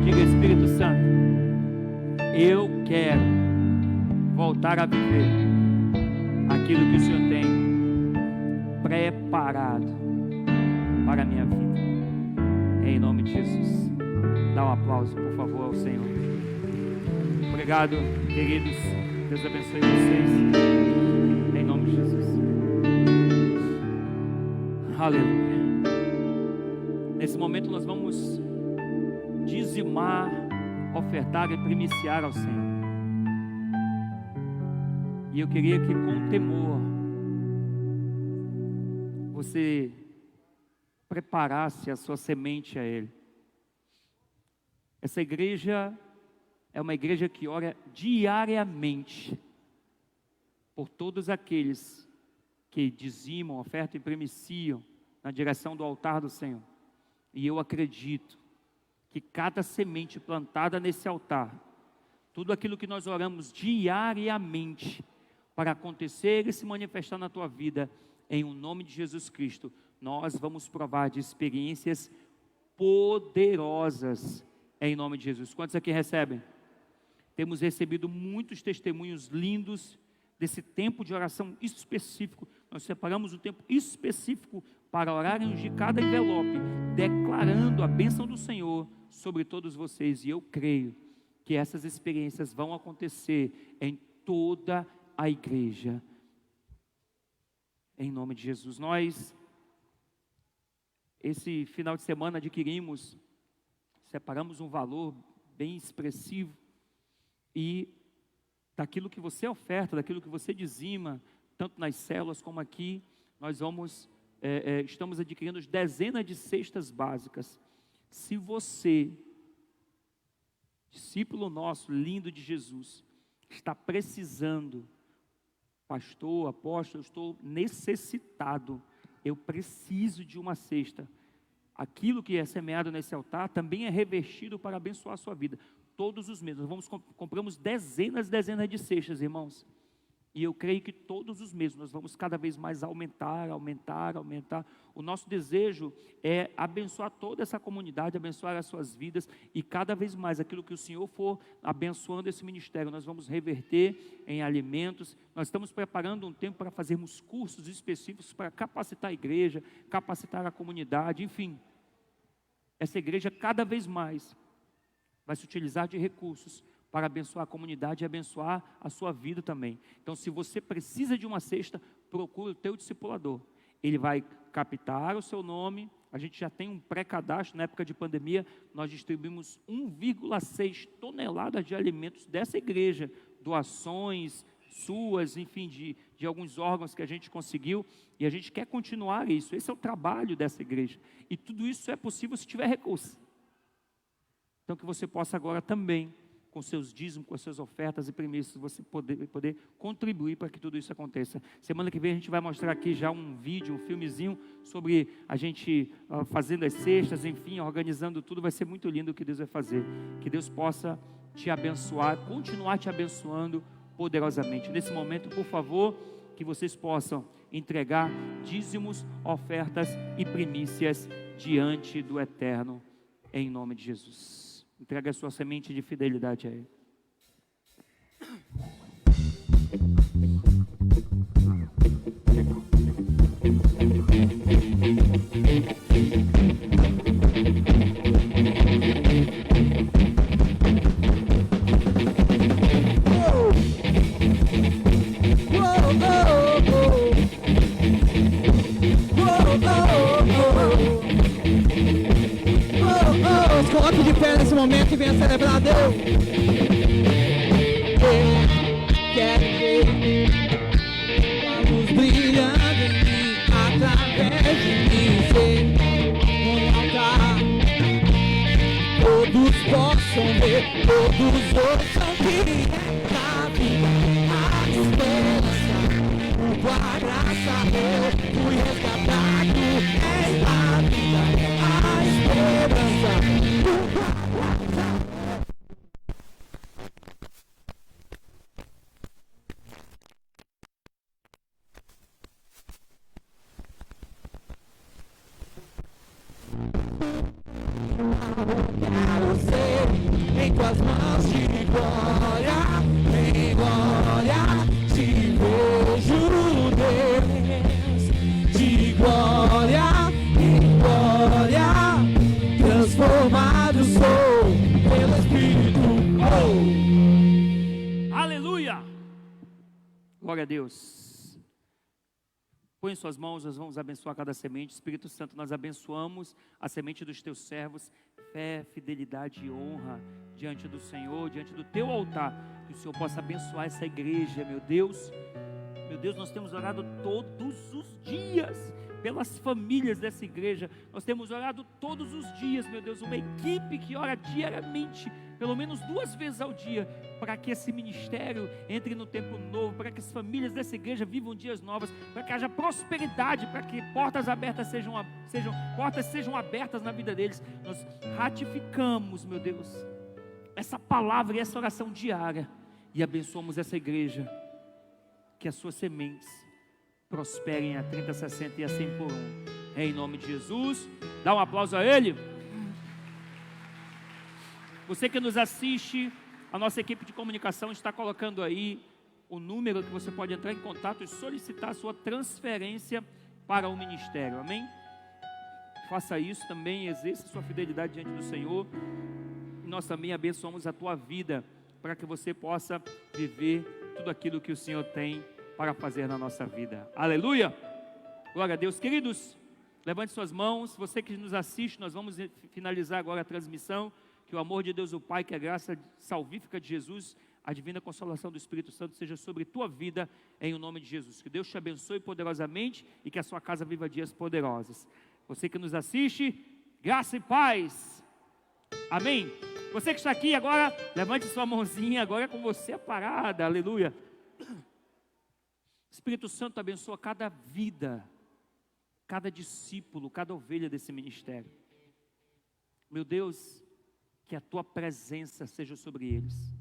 Diga, Espírito Santo, eu quero voltar a viver aquilo que o Senhor tem preparado para a minha vida. Em nome de Jesus. Dá um aplauso, por favor, ao Senhor. Obrigado, queridos. Deus abençoe vocês. Em nome de Jesus. Aleluia. Nesse momento nós vamos dizimar, ofertar e primiciar ao Senhor. E eu queria que com temor você preparasse a sua semente a Ele. Essa igreja é uma igreja que ora diariamente por todos aqueles que dizimam, ofertam e primiciam na direção do altar do Senhor. E eu acredito que cada semente plantada nesse altar, tudo aquilo que nós oramos diariamente para acontecer e se manifestar na tua vida, em um nome de Jesus Cristo, nós vamos provar de experiências poderosas em nome de Jesus. Quantos aqui recebem? Temos recebido muitos testemunhos lindos desse tempo de oração específico. Nós separamos um tempo específico para orar e ungir cada envelope, declarando a bênção do Senhor sobre todos vocês. E eu creio que essas experiências vão acontecer em toda a igreja. Em nome de Jesus. Nós, esse final de semana, separamos um valor bem expressivo, e daquilo que você oferta, daquilo que você dizima, tanto nas células como aqui, nós estamos adquirindo dezenas de cestas básicas. Se você, discípulo nosso, lindo de Jesus, está precisando, pastor, apóstolo, eu estou necessitado, eu preciso de uma cesta. Aquilo que é semeado nesse altar também é revestido para abençoar a sua vida. Todos os meses, nós compramos dezenas de cestas, irmãos. E eu creio que todos os meses nós vamos cada vez mais aumentar. O nosso desejo é abençoar toda essa comunidade, abençoar as suas vidas, e cada vez mais aquilo que o Senhor for abençoando esse ministério, nós vamos reverter em alimentos. Nós estamos preparando um tempo para fazermos cursos específicos para capacitar a igreja, capacitar a comunidade, enfim. Essa igreja cada vez mais vai se utilizar de recursos para abençoar a comunidade e abençoar a sua vida também. Então, se você precisa de uma cesta, procure o teu discipulador. Ele vai captar o seu nome. A gente já tem um pré-cadastro. Na época de pandemia, nós distribuímos 1,6 toneladas de alimentos dessa igreja, doações suas, enfim, de alguns órgãos que a gente conseguiu, e a gente quer continuar isso. Esse é o trabalho dessa igreja, e tudo isso é possível se tiver recurso. Então, que você possa agora também, com seus dízimos, com as suas ofertas e primícias, você poder contribuir para que tudo isso aconteça. Semana que vem a gente vai mostrar aqui já um vídeo, um filmezinho sobre a gente fazendo as cestas, enfim, organizando tudo. Vai ser muito lindo o que Deus vai fazer. Que Deus possa te abençoar, continuar te abençoando poderosamente. Nesse momento, por favor, que vocês possam entregar dízimos, ofertas e primícias diante do Eterno, em nome de Jesus. Entrega a sua semente de fidelidade a Ele. momento e venha celebrar a Deus. Quero ver a luz brilhando em mim, através de mim, ser um altar. Todos possam ver, todos ouçam que na vida a esperança. Por tua graça eu fui resgatado. És a vida, a esperança. Por tua graça. Quero ser em tuas mãos de glória, em glória, te vejo, Deus, de glória em glória, transformado sou pelo Espírito. Aleluia! Glória a Deus. Põe em suas mãos, nós vamos abençoar cada semente. Espírito Santo, nós abençoamos a semente dos teus servos. Fé, fidelidade e honra diante do Senhor, diante do teu altar. Que o Senhor possa abençoar essa igreja, meu Deus. Meu Deus, nós temos orado todos os dias pelas famílias dessa igreja. Nós temos orado todos os dias, meu Deus, uma equipe que ora diariamente, pelo menos 2 vezes ao dia, para que esse ministério entre no tempo novo, para que as famílias dessa igreja vivam dias novos, para que haja prosperidade, para que portas abertas sejam abertas na vida deles. Nós ratificamos, meu Deus, essa palavra e essa oração diária e abençoamos essa igreja, que as suas sementes prosperem a 30, 60 e a 100 por 1. Em nome de Jesus. Dá um aplauso a Ele. Você que nos assiste, a nossa equipe de comunicação está colocando aí o número que você pode entrar em contato e solicitar a sua transferência para o ministério. Amém? Faça isso também, exerça sua fidelidade diante do Senhor. E nós também abençoamos a tua vida, para que você possa viver tudo aquilo que o Senhor tem para fazer na nossa vida. Aleluia! Glória a Deus. Queridos, levante suas mãos. Você que nos assiste, nós vamos finalizar agora a transmissão. Que o amor de Deus o Pai, que a graça salvífica de Jesus, a divina consolação do Espírito Santo seja sobre tua vida, em o nome de Jesus. Que Deus te abençoe poderosamente e que a sua casa viva dias poderosos. Você que nos assiste, graça e paz. Amém? Você que está aqui agora, levante sua mãozinha, agora é com você a parada. Aleluia! Espírito Santo abençoa cada vida, cada discípulo, cada ovelha desse ministério. Meu Deus, que a tua presença seja sobre eles.